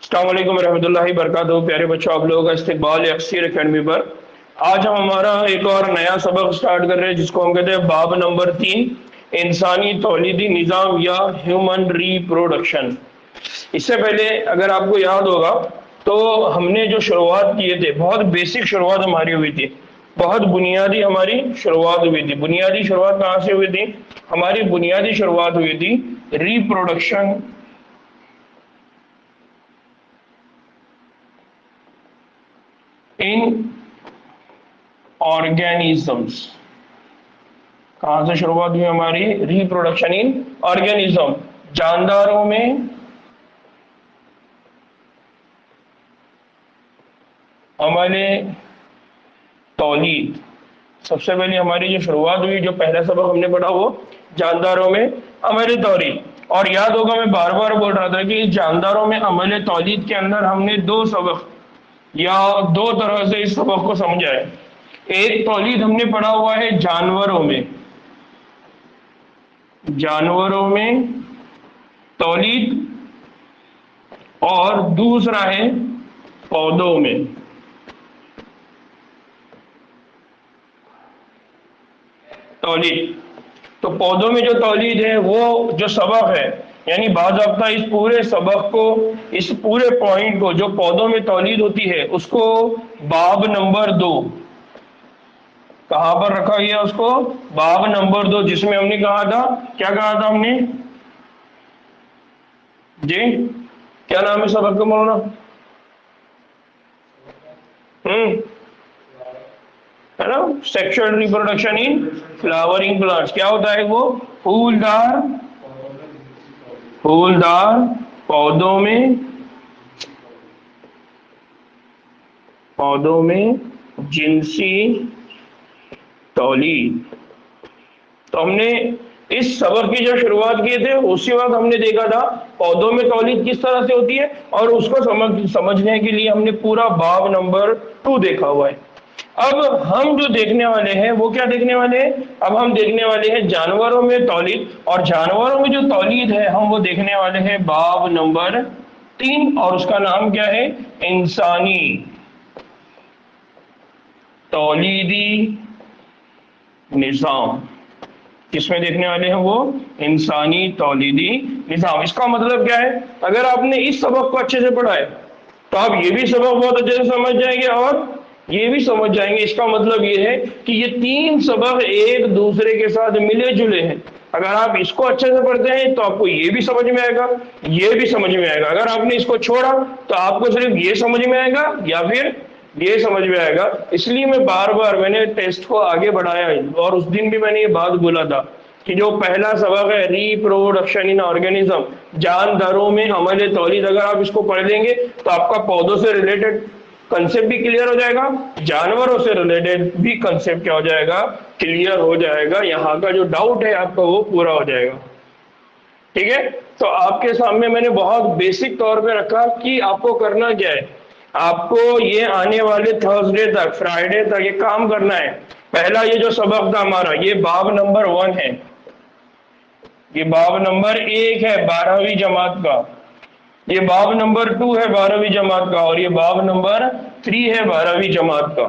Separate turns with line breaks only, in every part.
अस्सलाम वालेकुम रहमतुल्लाहि बरकातहू। प्यारे बच्चों, आप लोगों का इस्तकबाल है अक्सर अकेडमी पर। आज हम हमारा एक और नया सबक स्टार्ट कर रहे हैं जिसको हम कहते हैं बाब नंबर 3, इंसानी तौलीदी निज़ाम या ह्यूमन रिप्रोडक्शन। इससे पहले अगर आपको याद होगा तो हमने जो शुरुआत किए थे, बहुत बेसिक शुरुआत हमारी हुई थी, बहुत बुनियादी हमारी शुरुआत हुई थी। बुनियादी शुरुआत कहाँ से हुई थी? हमारी बुनियादी शुरुआत हुई थी रिप्रोडक्शन इन ऑर्गेनिजम्स। कहां से शुरुआत हुई हमारी? रिप्रोडक्शन इन ऑर्गेनिज्म, जानदारों में अमले तौलीद। सबसे पहले हमारी जो शुरुआत हुई, जो पहला सबक हमने पढ़ा वो जानदारों में अमले तौलीद। और याद होगा मैं बार बार बोल रहा था कि जानदारों में अमले तौलीद के अंदर हमने दो सबक या दो तरह से इस सबक को समझा है। एक तौलीद हमने पढ़ा हुआ है जानवरों में, जानवरों में तौलीद, और दूसरा है पौधों में तौलीद। तो पौधों में जो तौलीद है वो जो सबक है, यानी बाज़ाब्ता इस पूरे सबक को, इस पूरे पॉइंट को जो पौधों में तौलीद होती है उसको बाब नंबर 2, कहां पर रखा गया उसको? बाब नंबर 2, जिसमें हमने कहा था, क्या कहा था हमने जी? क्या नाम है सबक का मौलाना? हम्म, है ना? Sexual reproduction in flowering plants. क्या होता है वो? फूलदार फूलदार पौधों में जिनसी तौलीद। तो हमने इस सबक की जो शुरुआत किए थे उसी वक्त हमने देखा था पौधों में तौलीद किस तरह से होती है, और उसको समझने के लिए हमने पूरा बाब नंबर 2 देखा हुआ है। अब हम जो देखने वाले हैं वो क्या देखने वाले हैं? अब हम देखने वाले हैं जानवरों में तौलीद, और जानवरों में जो तौलीद है हम वो देखने वाले हैं बाब नंबर 3, और उसका नाम क्या है? इंसानी तौलीदी निज़ाम। किसमें देखने वाले हैं वो? इंसानी तौलीदी निज़ाम। इसका मतलब क्या है? अगर आपने इस सबक को अच्छे से पढ़ा है तो आप ये भी सबक बहुत अच्छे से समझ जाएंगे और ये भी समझ जाएंगे। इसका मतलब ये है कि ये तीन सबक एक दूसरे के साथ मिले जुले हैं। अगर आप इसको अच्छे से पढ़ते हैं तो आपको ये भी समझ में आएगा, ये भी समझ में आएगा। अगर आपने इसको छोड़ा तो आपको सिर्फ ये समझ में आएगा या फिर ये समझ में आएगा। इसलिए मैं बार बार मैंने टेस्ट को आगे बढ़ाया है, और उस दिन भी मैंने ये बात बोला था कि जो पहला सबक है रिप्रोडक्शन इन ऑर्गेनिज्म, जानदारों में अमल तौलीद, अगर आप इसको पढ़ लेंगे तो आपका पौधों से रिलेटेड कंसेप्ट भी क्लियर हो जाएगा, जानवरों से रिलेटेड भी कंसेप्ट क्या हो जाएगा? क्लियर हो जाएगा। यहाँ का जो डाउट है आपका वो पूरा हो जाएगा। ठीक है? तो आपके सामने मैंने बहुत बेसिक तौर पे रखा कि आपको करना क्या है। आपको ये आने वाले थर्सडे तक, फ्राइडे तक ये काम करना है। पहला ये जो सबक था हमारा, ये बाब नंबर 1 है, ये बाब नंबर 1 है 12वीं जमात का, ये बाब नंबर 2 है 12वीं जमात का, और ये बाब नंबर 3 है 12वीं जमात का।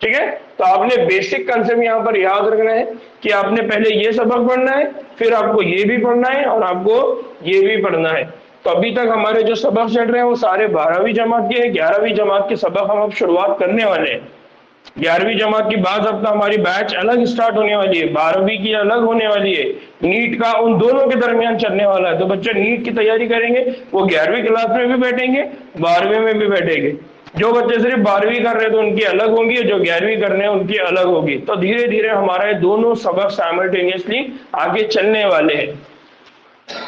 ठीक है? तो आपने बेसिक कंसेप्ट यहाँ पर याद रखना है कि आपने पहले ये सबक पढ़ना है, फिर आपको ये भी पढ़ना है, और आपको ये भी पढ़ना है। तो अभी तक हमारे जो सबक चल रहे हैं वो सारे 12वीं जमात के हैं। 11वीं जमात के सबक हम अब शुरुआत करने वाले हैं। 11वीं जमात की बाद अब हमारी बैच अलग स्टार्ट होने वाली है, 12वीं की अलग होने वाली है। नीट का उन दोनों के दरमियान चलने वाला है। तो बच्चे नीट की तैयारी करेंगे वो 11वीं क्लास में भी बैठेंगे, 12वीं में भी बैठेंगे। जो बच्चे सिर्फ 12वीं कर रहे हैं तो उनकी अलग होंगी, जो 11वीं कर रहे हैं उनकी अलग होगी। तो धीरे धीरे हमारे दोनों सबक साइमल्टेनियसली आगे चलने वाले हैं।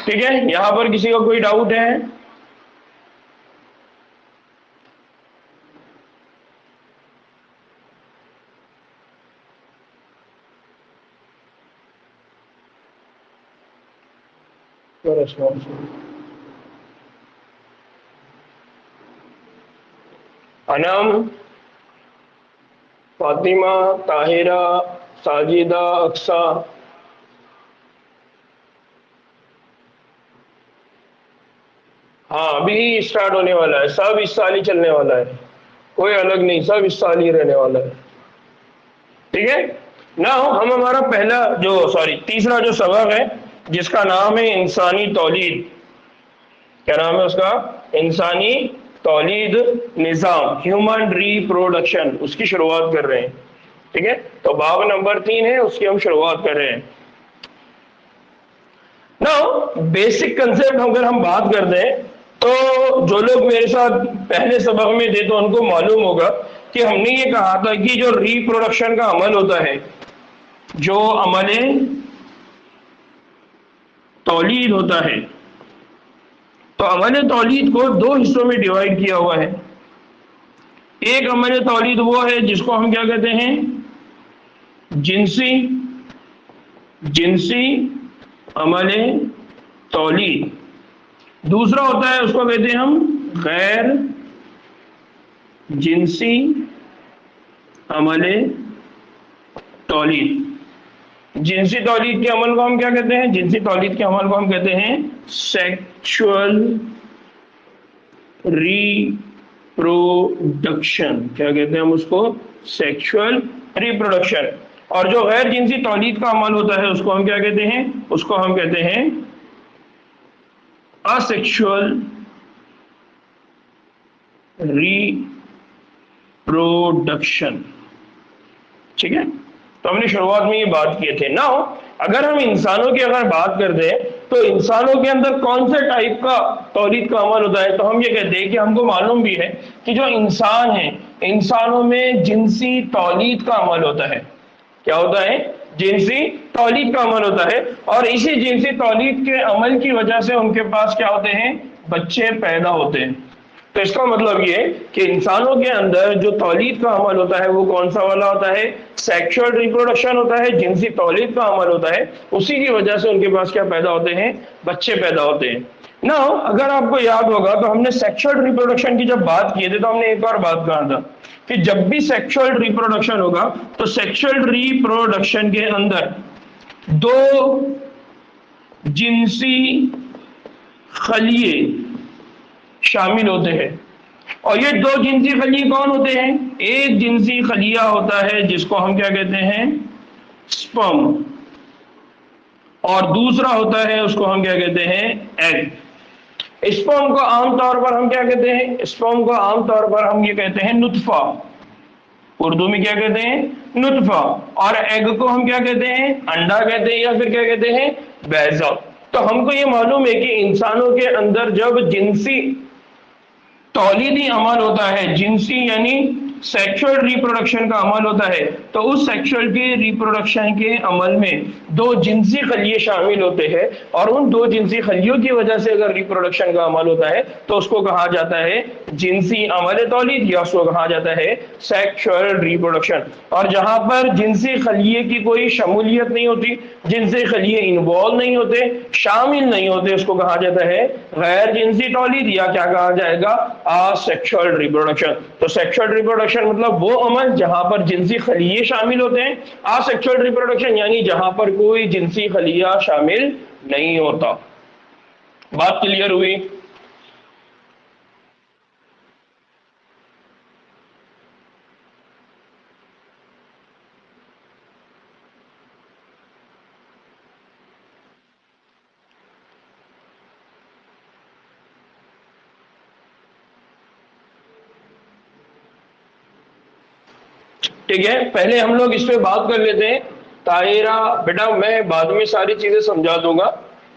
ठीक है? यहाँ पर किसी का कोई डाउट है? अनम, फातिमा, ताहिरा, साजिदा, अक्सा। हाँ अभी स्टार्ट होने वाला है, सब इस साल ही चलने वाला है, कोई अलग नहीं, सब इस साल ही रहने वाला है। ठीक है ना। हम हमारा पहला जो सॉरी तीसरा जो सबक है जिसका नाम है इंसानी तौलीद, क्या नाम है उसका? इंसानी तौलीद निज़ाम, ह्यूमन रिप्रोडक्शन, उसकी शुरुआत कर रहे हैं। ठीक है, तो बाब नंबर 3 है, उसकी हम शुरुआत कर रहे हैं। ना बेसिक कंसेप्ट अगर हम बात कर दें तो जो लोग मेरे साथ पहले सबक में थे तो उनको मालूम होगा कि हमने ये कहा था कि जो रिप्रोडक्शन का अमल होता है, जो अमल तौलीद होता है, तो अमल तौलीद को दो हिस्सों में डिवाइड किया हुआ है। एक अमल तौलीद वो है जिसको हम क्या कहते हैं? जिनसी जिनसी अमल तौलीद। दूसरा होता है उसको कहते हैं हम गैर जिनसी अमल तौलीद। जिनसी तौलीद के अमल को हम क्या कहते हैं? जिनसी तौलीद के अमल को हम कहते हैं सेक्सुअल रिप्रोडक्शन। क्या कहते हैं हम उसको? Sexual reproduction. और जो गैर जिनसी तौलीद का अमल होता है उसको हम क्या कहते हैं? उसको हम कहते हैं असेक्सुअल रिप्रोडक्शन। ठीक है, तो हमने शुरुआत में ये बात किए थे ना। अगर हम इंसानों की अगर बात कर दें तो इंसानों के अंदर कौन से टाइप का तौलीद का अमल होता है, तो हम ये कहते हैं कि हमको मालूम भी है कि जो इंसान है, इंसानों में जिनसी तौलीद का अमल होता है। क्या होता है? जिनसी तौलीद का अमल होता है, और इसी जिनसी तौलीद के अमल की वजह से उनके पास क्या होते हैं? बच्चे पैदा होते हैं। तो इसका मतलब ये कि इंसानों के अंदर जो तौलीद का अमल होता है वो कौन सा वाला होता है? सेक्सुअल रिप्रोडक्शन होता है, जिनसी तौलीद का अमल होता है, उसी की वजह से उनके पास क्या पैदा होते हैं? बच्चे पैदा होते हैं ना। अगर आपको याद होगा तो हमने सेक्सुअल रिप्रोडक्शन की जब बात की थी तो हमने एक और बात कहा था कि जब भी सेक्सुअल रिप्रोडक्शन होगा तो सेक्सुअल रिप्रोडक्शन के अंदर दो जिनसी खलिए शामिल होते हैं। और ये दो जिनसी खलिए कौन होते हैं? एक जिनसी खलिया होता है जिसको हम क्या कहते हैं? स्पर्म। और दूसरा होता है उसको हम क्या कहते हैं? एग। स्पर्म को आमतौर पर हम क्या कहते हैं? स्पर्म को आमतौर पर हम ये कहते हैं नुत्फा। उर्दू में क्या कहते हैं? नुत्फा। और एग को हम क्या कहते हैं? अंडा कहते हैं, या फिर क्या कहते हैं? बैजा। तो हमको ये मालूम है कि इंसानों के अंदर जब जिनसी तौलीदी अमल होता है, जिनसी यानी सेक्सुअल रिप्रोडक्शन का अमल होता है, तो उस सेक्सुअल के रिप्रोडक्शन के अमल में दो जिनसी खलिए शामिल होते हैं, और उन दो जिनसी खलियों की वजह से अगर रिप्रोडक्शन का अमल होता है तो उसको कहा जाता है जिनसी अमल तौलीद, या उसको कहा जाता है सेक्सुअल रिप्रोडक्शन। और जहां पर जिनसी खलिए की कोई शमूलियत नहीं होती, जिनसी खलिए इन्वॉल्व नहीं होते, शामिल नहीं होते, उसको कहा जाता है गैर जिनसी तौलीद, या क्या कहा जाएगा? Asexual reproduction. तो सेक्सुअल रिप्रोडक्शन मतलब वो अमल जहां पर जिनसी खलिए शामिल होते हैं। असेक्सुअल रिप्रोडक्शन यानी जहां पर कोई जिनसी खलिया शामिल नहीं होता। बात क्लियर हुई? ठीक है, पहले हम लोग इस पे बात कर लेते हैं। ताहिरा बेटा, मैं बाद में सारी चीजें समझा दूंगा,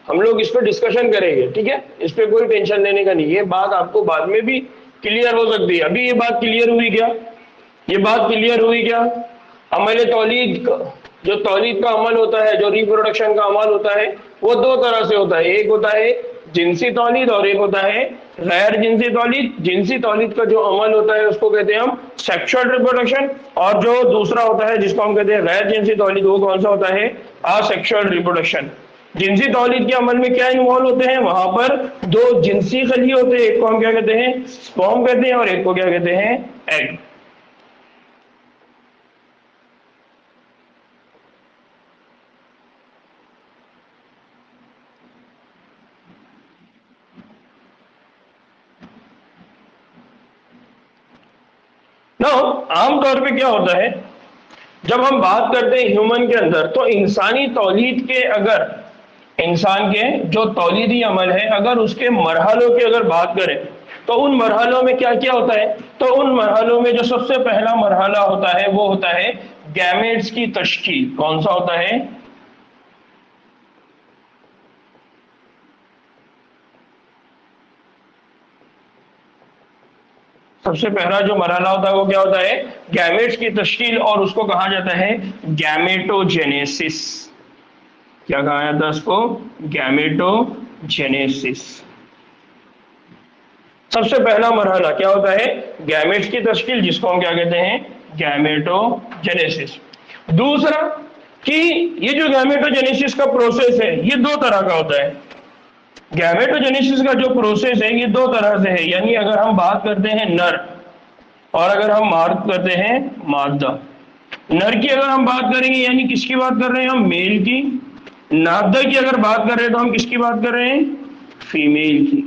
हम लोग इस पे डिस्कशन करेंगे। ठीक है, इस पे कोई टेंशन लेने का नहीं, ये बात आपको बाद में भी क्लियर हो सकती है। अभी ये बात क्लियर हुई क्या? ये बात क्लियर हुई क्या? अमल तौलीद, जो तौलीद का अमल होता है, जो रिप्रोडक्शन का अमल होता है, वो दो तरह से होता है। एक होता है जिनसी तौलीद और एक होता है गैर जिनसी तौलीद। जिनसी तौलीद का जो अमल होता है उसको कहते हैं हम सेक्सुअल रिप्रोडक्शन, और जो दूसरा होता है जिसको हम कहते हैं गैर जिनसी तौलीद, वो कौन सा होता है? Asexual reproduction. जिनसी तौलीद के अमल में क्या इन्वॉल्व होते हैं? वहां पर दो जिनसी खलिए होते हैं, एक को हम क्या कहते हैं? स्पर्म कहते हैं, और एक को क्या कहते हैं? एग। ना आमतौर पे क्या होता है, जब हम बात करते हैं ह्यूमन के अंदर, तो इंसानी तौलीद के, अगर इंसान के जो तौलीदी अमल है, अगर उसके मरहलों की अगर बात करें, तो उन मरहलों में क्या क्या होता है। तो उन मरहलों में जो सबसे पहला मरहला होता है वो होता है गैमेट्स की तश्कील। कौन सा होता है? सबसे पहला जो मरहला होता है वो क्या होता है? गैमेट्स की तश्कील, और उसको कहा जाता है गैमेटोजेनेसिस। क्या कहा जाता है उसको? गैमेटोजेनेसिस। सबसे पहला मरहला क्या होता है? गैमेट्स की तश्कील, जिसको हम क्या कहते हैं? गैमेटोजेनेसिस। दूसरा कि ये जो गैमेटोजेनेसिस का प्रोसेस है ये दो तरह का होता है। गैमेटोजेनेसिस का जो प्रोसेस है ये दो तरह से है, यानी अगर हम बात करते हैं नर, और अगर हम बात करते हैं मादा। नर की अगर हम बात करेंगे, यानी किसकी बात कर रहे हैं हम? मेल की। मादा की अगर बात कर रहे हैं तो हम किसकी बात कर रहे हैं? फीमेल की।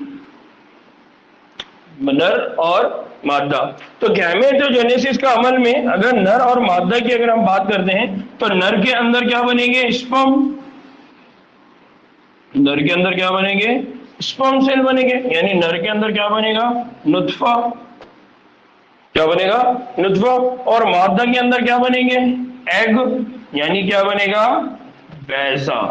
नर और मादा। तो गैमेटोजेनेसिस का अमल में अगर नर और मादा की अगर हम बात करते हैं, तो नर के अंदर क्या बनेंगे? स्पर्म। नर के अंदर क्या बनेंगे? स्पर्म सेल बनेंगे। यानी नर के अंदर क्या बनेगा? नुत्फा। क्या बनेगा? नुत्फा। और मादा के अंदर क्या बनेंगे? एग। यानी क्या बनेगा? बैजा।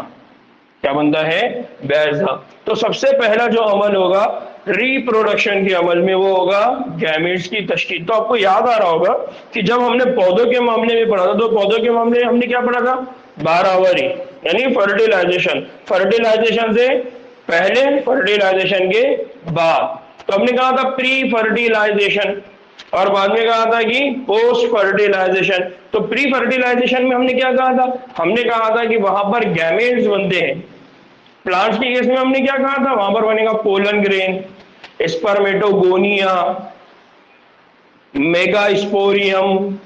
क्या बनता है? बैजा। तो सबसे पहला जो अमल होगा रिप्रोडक्शन के अमल में वो होगा गैमेट्स की तश्कील। तो आपको याद आ रहा होगा कि जब हमने पौधों के मामले में पढ़ा था, तो पौधों के मामले में हमने क्या पढ़ा था? बारहवरी, यानी फर्टिलाइजेशन। फर्टिलाइजेशन से पहले, फर्टिलाइजेशन के बाद। तो हमने कहा था प्री फर्टिलाइजेशन, और बाद में कहा था कि पोस्ट फर्टिलाइजेशन। तो प्री फर्टिलाइजेशन में हमने क्या कहा था? हमने कहा था कि वहां पर गैमेट्स बनते हैं। प्लांट्स की केस में हमने क्या कहा था? वहां पर बनेगा पोलन ग्रेन, स्पर्मेटोगोनिया, मेगास्पोरियम,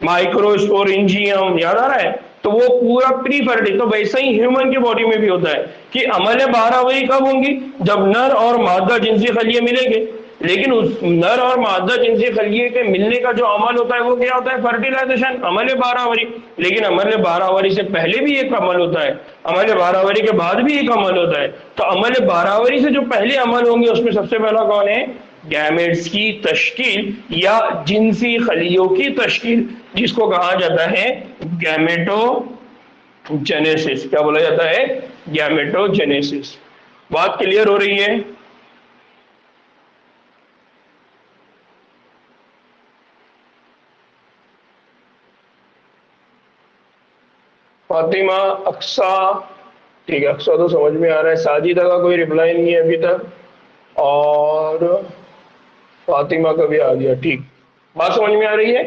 माइक्रोस्पोरेंजियम। याद आ रहा है? तो वो पूरा प्री फर्टिल। तो वैसे ही ह्यूमन की बॉडी में भी होता है कि अमल बारहवरी कब होंगी? जब नर और मादा जिनसी खलिये मिलेंगे। लेकिन उस नर और मादा जिनसी खलिये के मिलने का जो अमल होता है वो क्या होता है? फर्टिलाइजेशन, अमल बारहवरी। लेकिन अमल बारहवरी से पहले भी एक अमल होता है, अमल बारहवरी के बाद भी एक अमल होता है। तो अमल बारहवरी से जो पहले अमल होंगे उसमें सबसे पहला कौन है? गैमेट्स की तश्कील या जिनसी खलियों की तश्कील, जिसको कहा जाता है गैमेटोजेनेसिस। क्या बोला जाता है? गैमेटोजेनेसिस। बात क्लियर हो रही है? फातिमा, अक्सा, ठीक है, अक्सा तो समझ में आ रहा है। साजिदा का कोई रिप्लाई नहीं है अभी तक, और फातिमा का भी आ गया। ठीक, बात समझ में आ रही है?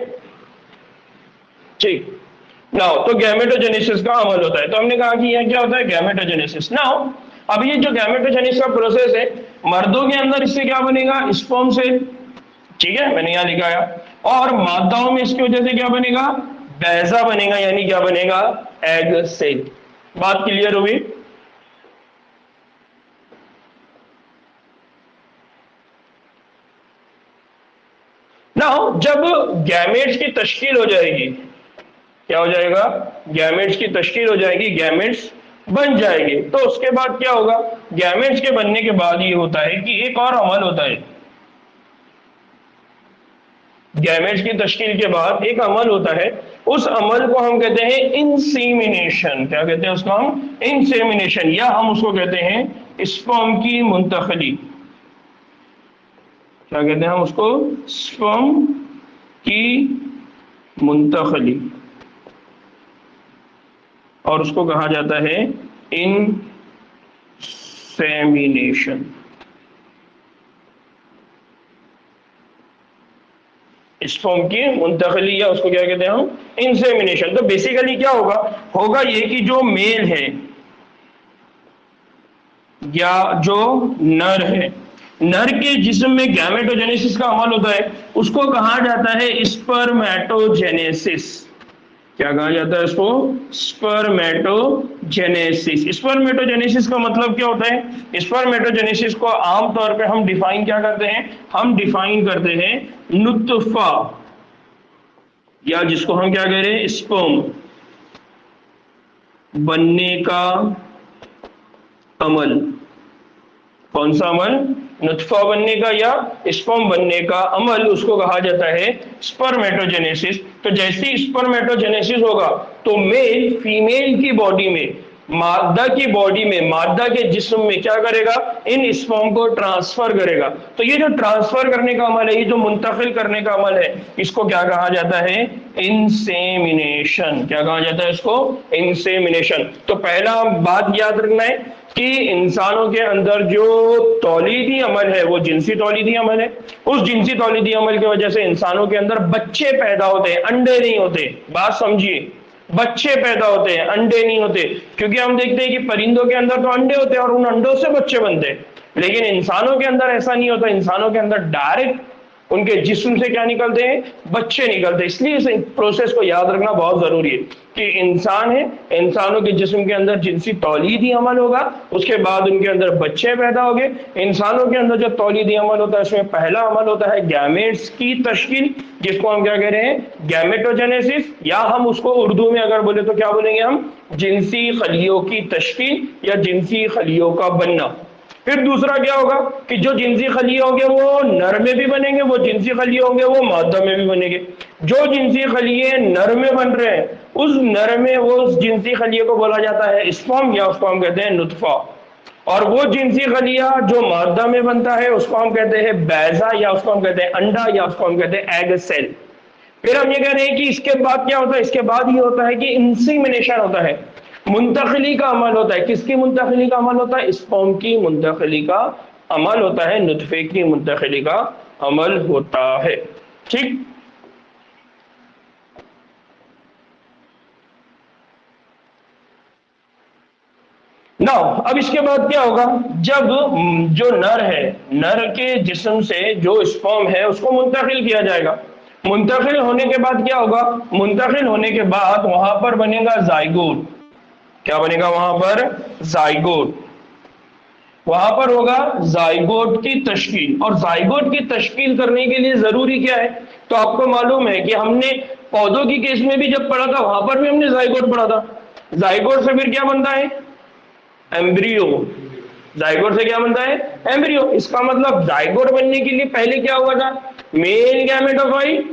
ठीक। नाउ तो गैमेटोजेनेसिस का अमल होता है। तो हमने कहा कि यह क्या होता है? गैमेटोजेनेसिस। नाउ अब ये जो गैमेटोजेनेसिस का प्रोसेस है, मर्दों के अंदर इससे क्या बनेगा? Sperm cell. ठीक है, मैंने यहां लिखाया। और मादाओं में इसकी वजह से क्या बनेगा? बैजा बनेगा, यानी क्या बनेगा? Egg cell. बात क्लियर हुई? नाउ जब गैमेट्स की तश्कील हो जाएगी, क्या हो जाएगा? गैमेट्स की तश्कील हो जाएगी, गैमेट्स बन जाएंगे। तो उसके बाद क्या होगा? गैमेट्स के बनने के बाद ये होता है कि एक और अमल होता है। गैमेट्स की तश्कील के बाद एक अमल होता है, उस अमल को हम कहते हैं इंसेमिनेशन। क्या कहते हैं उसको हम? इंसेमिनेशन, या हम उसको कहते हैं स्पर्म की मुंतकली। क्या कहते हैं हम उसको? स्पर्म की मुंतकली, और उसको कहा जाता है इंसेमिनेशन। स्पर्म की मुंतकली, या उसको क्या कहते हैं हम? इंसेमिनेशन। तो बेसिकली क्या होगा? होगा ये कि जो मेल है या जो नर है, नर के जिस्म में गैमेटोजेनेसिस का अमल होता है, उसको कहा जाता है स्पर्मेटोजेनेसिस। क्या कहा जाता है इसको? स्पर्मेटोजेनेसिस। स्पर्मेटोजेनेसिस का मतलब क्या होता है? स्पर्मेटोजेनेसिस को आमतौर पे हम डिफाइन क्या करते हैं? हम डिफाइन करते हैं नुत्फा। या जिसको हम क्या कह रहे हैं, स्पर्म बनने का अमल। कौन सा अमल? नुत्फा बनने का या स्पर्म बनने का अमल, उसको कहा जाता है स्पर्मेटोजेनेसिस। तो जैसे ही स्पर्मेटोजेनेसिस होगा तो मेल फीमेल की बॉडी में, मादा की बॉडी में, मादा के जिस्म में क्या करेगा, इन स्पर्म को ट्रांसफर करेगा। तो ये जो ट्रांसफर करने का अमल है, ये जो मुंतकिल करने का अमल है, इसको क्या कहा जाता है? इंसेमिनेशन। क्या कहा जाता है इसको? इंसेमिनेशन। तो पहला बात याद रखना है कि इंसानों के अंदर जो तौलीदी अमल है वो जिनसी तौलीदी अमल है। उस जिनसी तौलीदी अमल की वजह से इंसानों के अंदर बच्चे पैदा होते हैं, अंडे नहीं होते। बात समझिए, बच्चे पैदा होते हैं, अंडे नहीं होते। क्योंकि हम देखते हैं कि परिंदों के अंदर तो अंडे होते हैं और उन अंडों से बच्चे बनते हैं, लेकिन इंसानों के अंदर ऐसा नहीं होता। इंसानों के अंदर डायरेक्ट उनके जिस्म से क्या निकलते हैं? बच्चे निकलते हैं। इसलिए इस प्रोसेस को याद रखना बहुत जरूरी है कि इंसान है, इंसानों के जिस्म के अंदर जिनसी तौलीदी अमल होगा, उसके बाद उनके अंदर बच्चे पैदा होंगे। इंसानों के अंदर जो तौलीदी अमल होता है उसमें पहला अमल होता है गैमेट्स की तश्कील, जिसको हम क्या कह रहे हैं? गैमेटोजेनेसिस, या हम उसको उर्दू में अगर बोले तो क्या बोलेंगे हम? जिनसी खलियों की तश्कील या जिनसी खलियों का बनना। फिर दूसरा क्या होगा कि जो जिनसी खलिए होंगे वो नर में भी बनेंगे, वो जिनसी खलिए होंगे वो मादा में भी बनेंगे। जो जिनसी खलिए नर में बन रहे हैं, उस नर में वो उस जिनसी खलिए को बोला जाता है स्पर्म, या उसको हम कहते हैं नुत्फा। और वो जिनसी खलिया जो मादा में बनता है उसको हम कहते हैं बैजा, या उसको हम कहते हैं अंडा, या उसको हम कहते हैं एग सेल। फिर हम ये कह रहे हैं कि इसके बाद क्या होता है? इसके बाद ये होता है कि इंसीमिनेशन होता है, मुंतकिली का अमल होता है। किसकी मुंतकिली का अमल होता है? स्पर्म की मुंतकिली का अमल होता है, नुत्फे की मुंतकिली का अमल होता है। ठीक। ना अब इसके बाद क्या होगा? जब जो नर है, नर के जिस्म से जो स्पर्म है उसको मुंतकिल किया जाएगा। मुंतकिल होने के बाद क्या होगा? मुंतकिल होने के बाद वहां पर बनेगा जाइगोट। क्या बनेगा वहां पर? जाइगोट। वहां पर होगा जाइगोट की तश्कील। और जाइगोट की तश्कील करने के लिए जरूरी क्या है? तो आपको मालूम है कि हमने पौधों की केस में भी जब पढ़ा था, वहां पर भी हमने जाइगोट पढ़ा था। जाइगोट से फिर क्या बनता है? एम्ब्रियो। जाइगोट से क्या बनता है? एम्ब्रियो। इसका मतलब जाइगोट बनने के लिए पहले क्या हुआ था? Male gametophyte,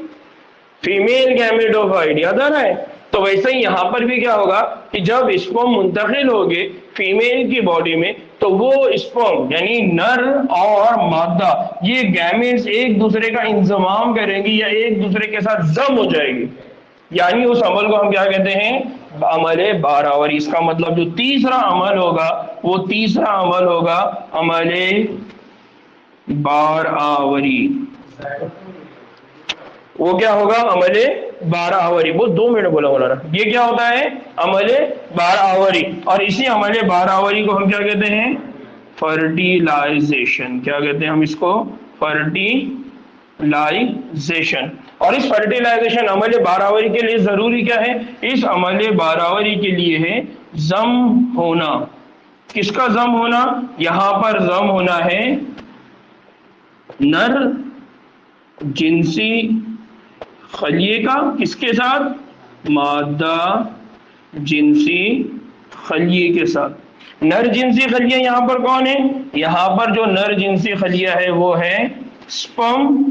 female gametophyte. याद आ रहा है? तो वैसे ही यहां पर भी क्या होगा कि जब स्पर्म मुंतकिल होंगे फीमेल की बॉडी में, तो वो स्पर्म यानी नर और मादा, ये गैमेट्स एक दूसरे का इंतजाम करेंगी या एक दूसरे के साथ जम हो जाएगी। यानी उस अमल को हम क्या कहते हैं? अमले बारावरी। इसका मतलब जो तीसरा अमल होगा वो तीसरा अमल होगा अमले बारावरी। वो क्या होगा? अमले बारावरी। वो 2 मिनट बोला बोला रहा। ये क्या होता है? अमले बारावरी। और इसी अमले बारावरी को हम क्या कहते हैं? फर्टिलाइजेशन। क्या कहते हैं हम इसको? फर्टिलाइजेशन। और इस फर्टिलाइजेशन अमले बारावरी के लिए जरूरी क्या है? इस अमले बारावरी के लिए है जम होना। किसका जम होना? यहां पर जम होना है नर जिनसी खलिए का, किसके साथ? मादा जिनसी खलिए के साथ। नर जिनसी खलिया यहां पर कौन है? यहां पर जो नर जिनसी खलिया है वो है स्पर्म,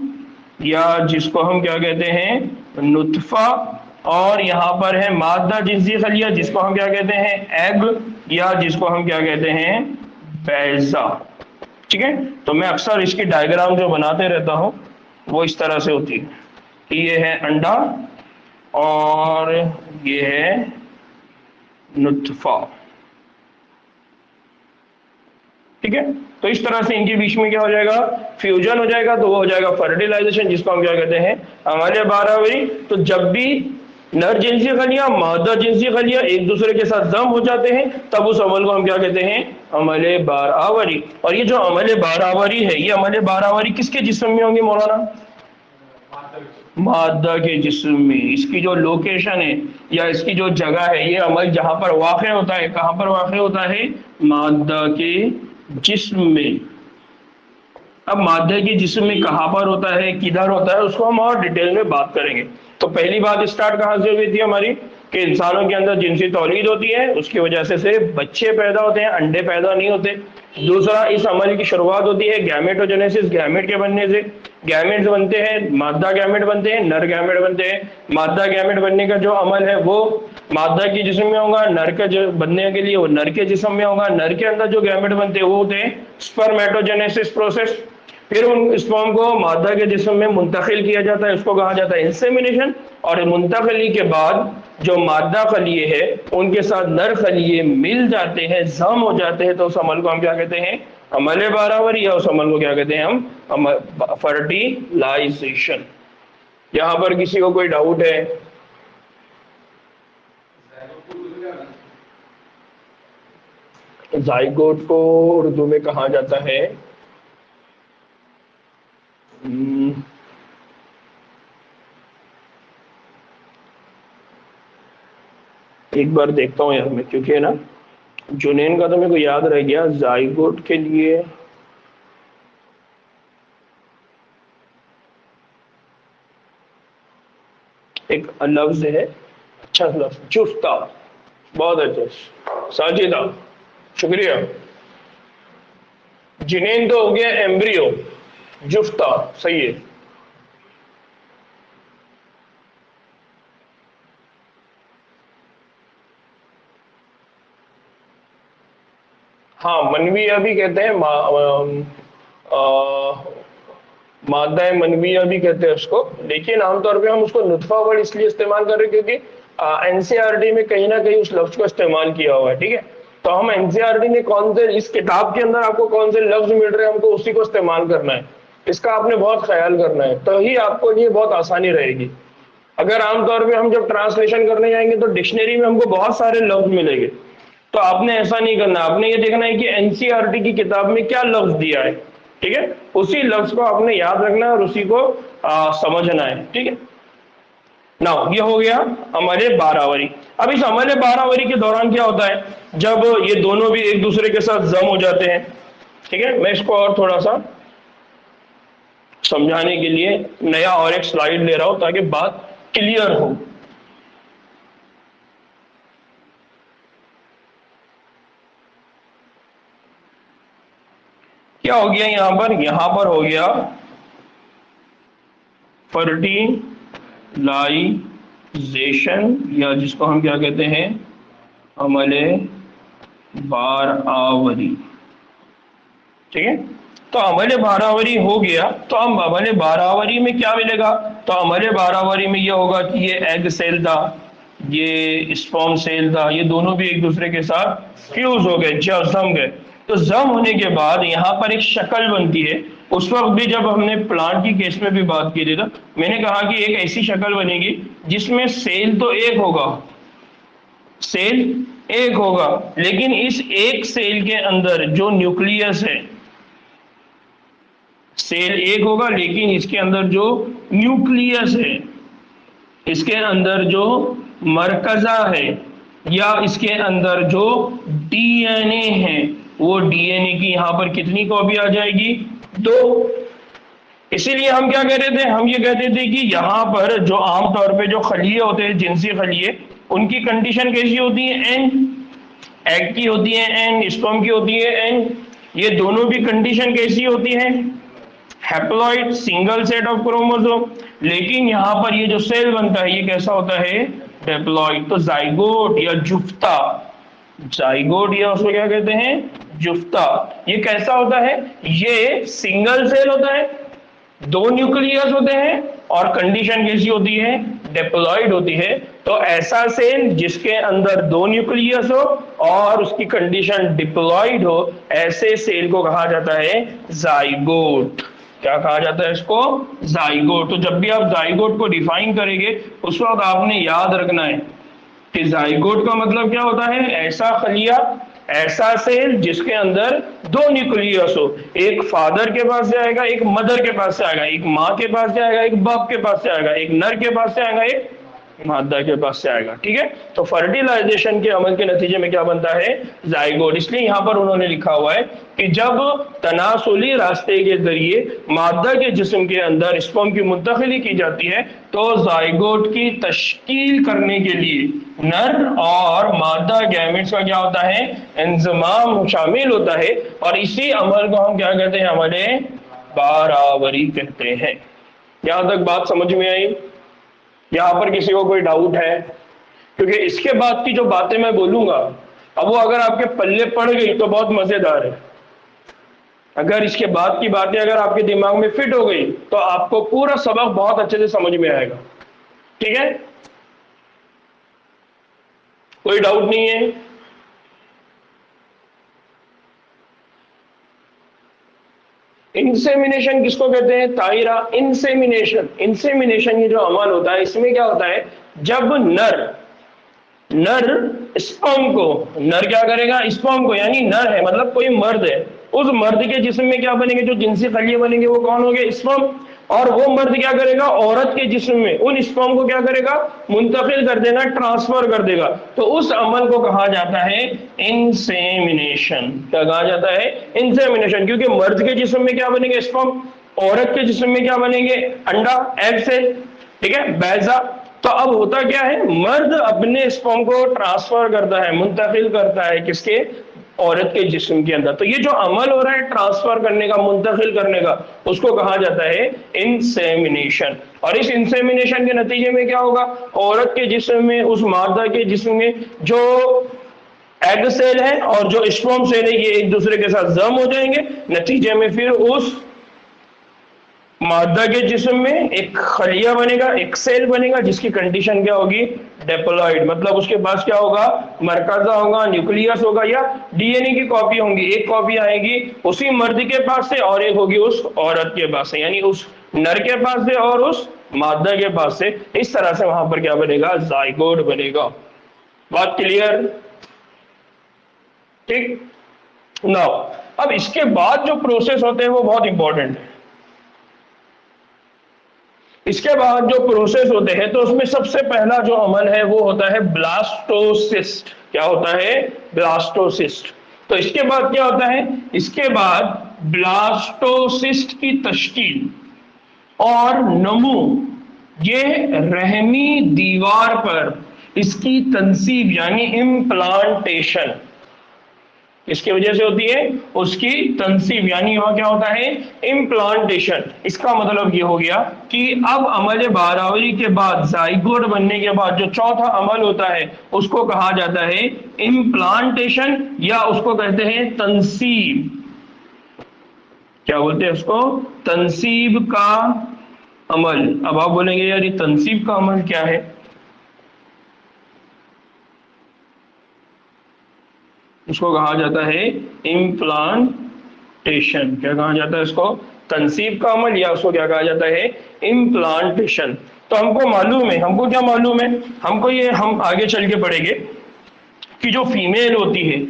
या जिसको हम क्या कहते हैं? नुत्फा। और यहां पर है मादा जिनसी खलिया, जिसको हम क्या कहते हैं? एग, या जिसको हम क्या कहते हैं? बैजा। ठीक है। तो मैं अक्सर इसकी डायग्राम जो बनाते रहता हूं वो इस तरह से होती है। ये है अंडा और ये है नुत्फा। ठीक है। तो इस तरह से इनके बीच में क्या हो जाएगा? फ्यूजन हो जाएगा। तो वो हो जाएगा फर्टिलाइजेशन, जिसको हम क्या कहते हैं? अमले बारावरी। तो जब भी नर जिनसी खलियां मादा जिनसी खलियां एक दूसरे के साथ जम हो जाते हैं, तब उस अमल को हम क्या कहते हैं? अमले बारावरी। और ये जो अमले बारावरी है, ये अमले बारावरी किसके जिस्म में होंगे मौलाना? मादा के जिस्म में। इसकी जो लोकेशन है या इसकी जो जगह है, ये अमल जहां पर वाक़ होता है, कहां पर वाक़ होता है? मादा के जिस्म में। अब मादा के जिस्म में कहां पर होता है, किधर होता है, उसको हम और डिटेल में बात करेंगे। तो पहली बात स्टार्ट कहाँ से हुई थी हमारी कि इंसानों के अंदर जिनसी तौलीद होती है, उसकी वजह से सिर्फ बच्चे पैदा होते हैं, अंडे पैदा नहीं होते। दूसरा, इस अमल की शुरुआत होती है गैमेटोजेनेसिस, गैमेट के बनने से। गैमेट्स बनते हैं, मादा गैमेट बनते हैं, नर गैमेट बनते हैं। मादा गैमेट बनने का जो अमल है वो मादा के जिस्म में होगा, नर के बनने के लिए वो नर के जिस्म में होगा। नर के अंदर जो गैमेट बनते हैं वो होते हैं स्पर्मेटोजेनेसिस प्रोसेस। फिर उन स्पर्म को मादा के जिस्म में मुंतकिल किया जाता है, उसको कहा जाता है इंसेमिनेशन। और मुंतकिली के बाद जो मादा खलिए है उनके साथ नर खलिए मिल जाते हैं, जम हो जाते हैं, तो उस अमल को हम क्या कहते हैं? अमल बारावरी। या उस अमल को क्या कहते हैं हम? फर्टिलाइजेशन। यहाँ पर किसी को कोई डाउट है? जाइगोट को उर्दू में कहा जाता है एक बार देखता हूँ यार मैं, क्योंकि है ना जुनैन का तो मेरे को याद रह गया। जाइगोट के लिए एक लफ्ज है, अच्छा लफ्ज, जुफ्ता। बहुत अच्छा साजिदा, शुक्रिया। जुनैन तो हो गया एम्ब्रियो, जुफ्ता सही है। हाँ, मनविया भी कहते हैं, मादा मनविया भी कहते हैं उसको, लेकिन आमतौर पे हम उसको नुतफा वर्ड इसलिए इस्तेमाल कर रहे हैं क्योंकि एनसीईआरटी में कहीं ना कहीं उस लफ्ज को इस्तेमाल किया हुआ है। ठीक है, तो हम एनसीईआरटी में कौन से, इस किताब के अंदर आपको कौन से लफ्ज मिल रहे हैं, हमको उसी को इस्तेमाल करना है। इसका आपने बहुत ख्याल करना है, तो ही आपको ये बहुत आसानी रहेगी। अगर आमतौर पे हम जब ट्रांसलेशन करने जाएंगे तो डिक्शनरी में हमको बहुत सारे लफ्ज मिलेंगे, तो आपने ऐसा नहीं करना। आपने ये देखना है कि एनसीईआरटी की किताब में क्या लफ्ज दिया है। ठीक है, उसी लफ्ज को आपने याद रखना है और उसी को समझना है। ठीक है, नाउ ये हो गया हमारे बारावरी। अब इस हमारे बारावरी के दौरान क्या होता है, जब ये दोनों भी एक दूसरे के साथ जम हो जाते हैं। ठीक है, मैं इसको और थोड़ा सा समझाने के लिए नया और एक स्लाइड ले रहा हूं ताकि बात क्लियर हो। क्या हो गया यहां पर हो गया फर्टिलाइजेशन, या जिसको हम क्या कहते हैं, अमले बारावरी। ठीक है, तो अमले बारावरी हो गया। तो हम अमले बारावरी में क्या मिलेगा? तो अमले बारावरी में यह होगा कि ये एग सेल था, ये स्पर्म सेल था, ये दोनों भी एक दूसरे के साथ फ्यूज हो गए, जम गए। तो जम होने के बाद यहाँ पर एक शक्ल बनती है। उस वक्त भी जब हमने प्लांट की केस में भी बात की थी, तो मैंने कहा कि एक ऐसी शक्ल बनेगी जिसमें सेल तो एक होगा, सेल एक होगा, लेकिन इस एक सेल के अंदर जो न्यूक्लियस है, सेल एक होगा लेकिन इसके अंदर जो न्यूक्लियस है, इसके अंदर जो मरकजा है, या इसके अंदर जो डीएनए है, वो डीएनए की यहां पर कितनी कॉपी आ जाएगी? 2। इसीलिए हम क्या कह रहे थे, हम ये कहते थे कि यहां पर जो आमतौर पे जो खलिए होते हैं, जिनसी खलिए, उनकी कंडीशन कैसी होती है? एन। एग की होती है एन, स्पर्म की होती है एन। ये दोनों भी कंडीशन कैसी होती है? Haploid, single set of chromosome. लेकिन यहां पर ये जो सेल बनता है ये कैसा होता है? डिप्लॉइड। तो जाइगोट या जुफ्ता, जाइगोट या उसको क्या कहते हैं? जुफ्ता। ये कैसा होता है? ये सिंगल सेल होता है, 2 न्यूक्लियस होते हैं, और कंडीशन कैसी होती है? डिप्लॉइड होती है। तो ऐसा सेल जिसके अंदर 2 न्यूक्लियस हो और उसकी कंडीशन डिप्लॉइड हो, ऐसे सेल को कहा जाता है जाइगोट। क्या कहा जाता है इसको? जाइगोट। तो जब भी आप जाइगोट को डिफाइन करेंगे उस वक्त आपने याद रखना है कि जाइगोट का मतलब क्या होता है? ऐसा खलिया, ऐसा सेल जिसके अंदर 2 न्यूक्लियस हो, एक फादर के पास से आएगा, एक मदर के पास से आएगा, एक माँ के पास से आएगा, एक बाप के पास से आएगा, एक नर के पास से आएगा, एक मादा के पास से आएगा। ठीक है, तो फर्टिलाइजेशन के अमल के नतीजे में क्या बनता है, जाइगोट। इसलिए यहां पर उन्होंने लिखा हुआ है कि जब तनासुली रास्ते के जरिए मादा के जिस्म के अंदर स्पर्म की मुंतकिली की जाती है तो जाइगोट की तश्कील करने के लिए नर और मादा गैमेट्स का क्या होता है, इंजमाम शामिल होता है, और इसी अमल को हम क्या कहते हैं, हमारे बारावरी कहते हैं। यहां तक बात समझ में आई? यहां पर किसी को कोई डाउट है? क्योंकि इसके बाद की जो बातें मैं बोलूंगा, अब वो अगर आपके पल्ले पड़ गई तो बहुत मजेदार है। अगर इसके बाद की बातें अगर आपके दिमाग में फिट हो गई तो आपको पूरा सबक बहुत अच्छे से समझ में आएगा। ठीक है, कोई डाउट नहीं है? इंसेमिनेशन किसको कहते हैं ताहिरा? इंसेमिनेशन ये जो अमल होता है, इसमें क्या होता है, जब नर स्पर्म को, नर क्या करेगा, स्पर्म को, यानी नर है मतलब कोई मर्द है, उस मर्द के जिस्म में क्या बनेंगे, जो जिनसी खलिए बनेंगे वो कौन होंगे, स्पर्म। और वो मर्द क्या करेगा, औरत के जिस्म में उन स्पर्म को क्या करेगा, मुंतकिल कर देगा, ट्रांसफर कर देगा। तो उस अमल को कहा जाता है इंसेमिनेशन। क्या कहा जाता है, इंसेमिनेशन। क्योंकि मर्द के जिस्म में क्या बनेंगे, स्पर्म, औरत के जिस्म में क्या बनेंगे, अंडा, एग सेल। ठीक है, बैजा। तो अब होता क्या है, मर्द अपने स्पर्म को ट्रांसफर करता है, मुंतकिल करता है किसके, औरत के जिस्म के अंदर। तो ये जो अमल हो रहा है ट्रांसफर करने का, मुंतकिल करने का, उसको कहा जाता है इंसेमिनेशन। और इस इंसेमिनेशन के नतीजे में क्या होगा, औरत के जिस्म में, उस मादा के जिस्म में जो एग सेल है और जो स्पर्म सेल है ये एक दूसरे के साथ जम हो जाएंगे। नतीजे में फिर उस मादा के जिस्म में एक खलिया बनेगा, एक सेल बनेगा, जिसकी कंडीशन क्या होगी, डेप्लॉइड। मतलब उसके पास क्या होगा, मरकजा होगा, न्यूक्लियस होगा, या डीएनए की कॉपी होंगी। एक कॉपी आएगी उसी मर्द के पास से और एक होगी उस औरत के पास से, यानी उस नर के पास से और उस मादा के पास से। इस तरह से वहां पर क्या बनेगा, जाइगोट बनेगा। बात क्लियर? ठीक। नाउ अब इसके बाद जो प्रोसेस होते हैं वो बहुत इंपॉर्टेंट है। इसके बाद जो प्रोसेस होते हैं तो उसमें सबसे पहला जो अमल है वो होता है ब्लास्टोसिस्ट। क्या होता है, ब्लास्टोसिस्ट। तो इसके बाद क्या होता है, इसके बाद ब्लास्टोसिस्ट की तश्कील और नमू, ये रहमी दीवार पर इसकी तंसीब यानी इम्प्लांटेशन इसकी वजह से होती है, उसकी तंसीब यानी वहां क्या होता है, इम्प्लांटेशन। इसका मतलब ये हो गया कि अब अमल बारावरी के बाद, जाइगोट बनने के बाद जो चौथा अमल होता है उसको कहा जाता है इम्प्लांटेशन, या उसको कहते हैं तंसीब। क्या बोलते हैं उसको, तंसीब का अमल। अब आप बोलेंगे यार ये तंसीब का अमल क्या है, उसको कहा जाता है इम्प्लांटेशन। क्या कहा जाता है इसको, तंसीब का अमल, या उसको क्या कहा जाता है, इम्प्लांटेशन। तो हमको मालूम है, हमको क्या मालूम है, हमको ये हम आगे चल के पढ़ेंगे कि जो फीमेल होती है,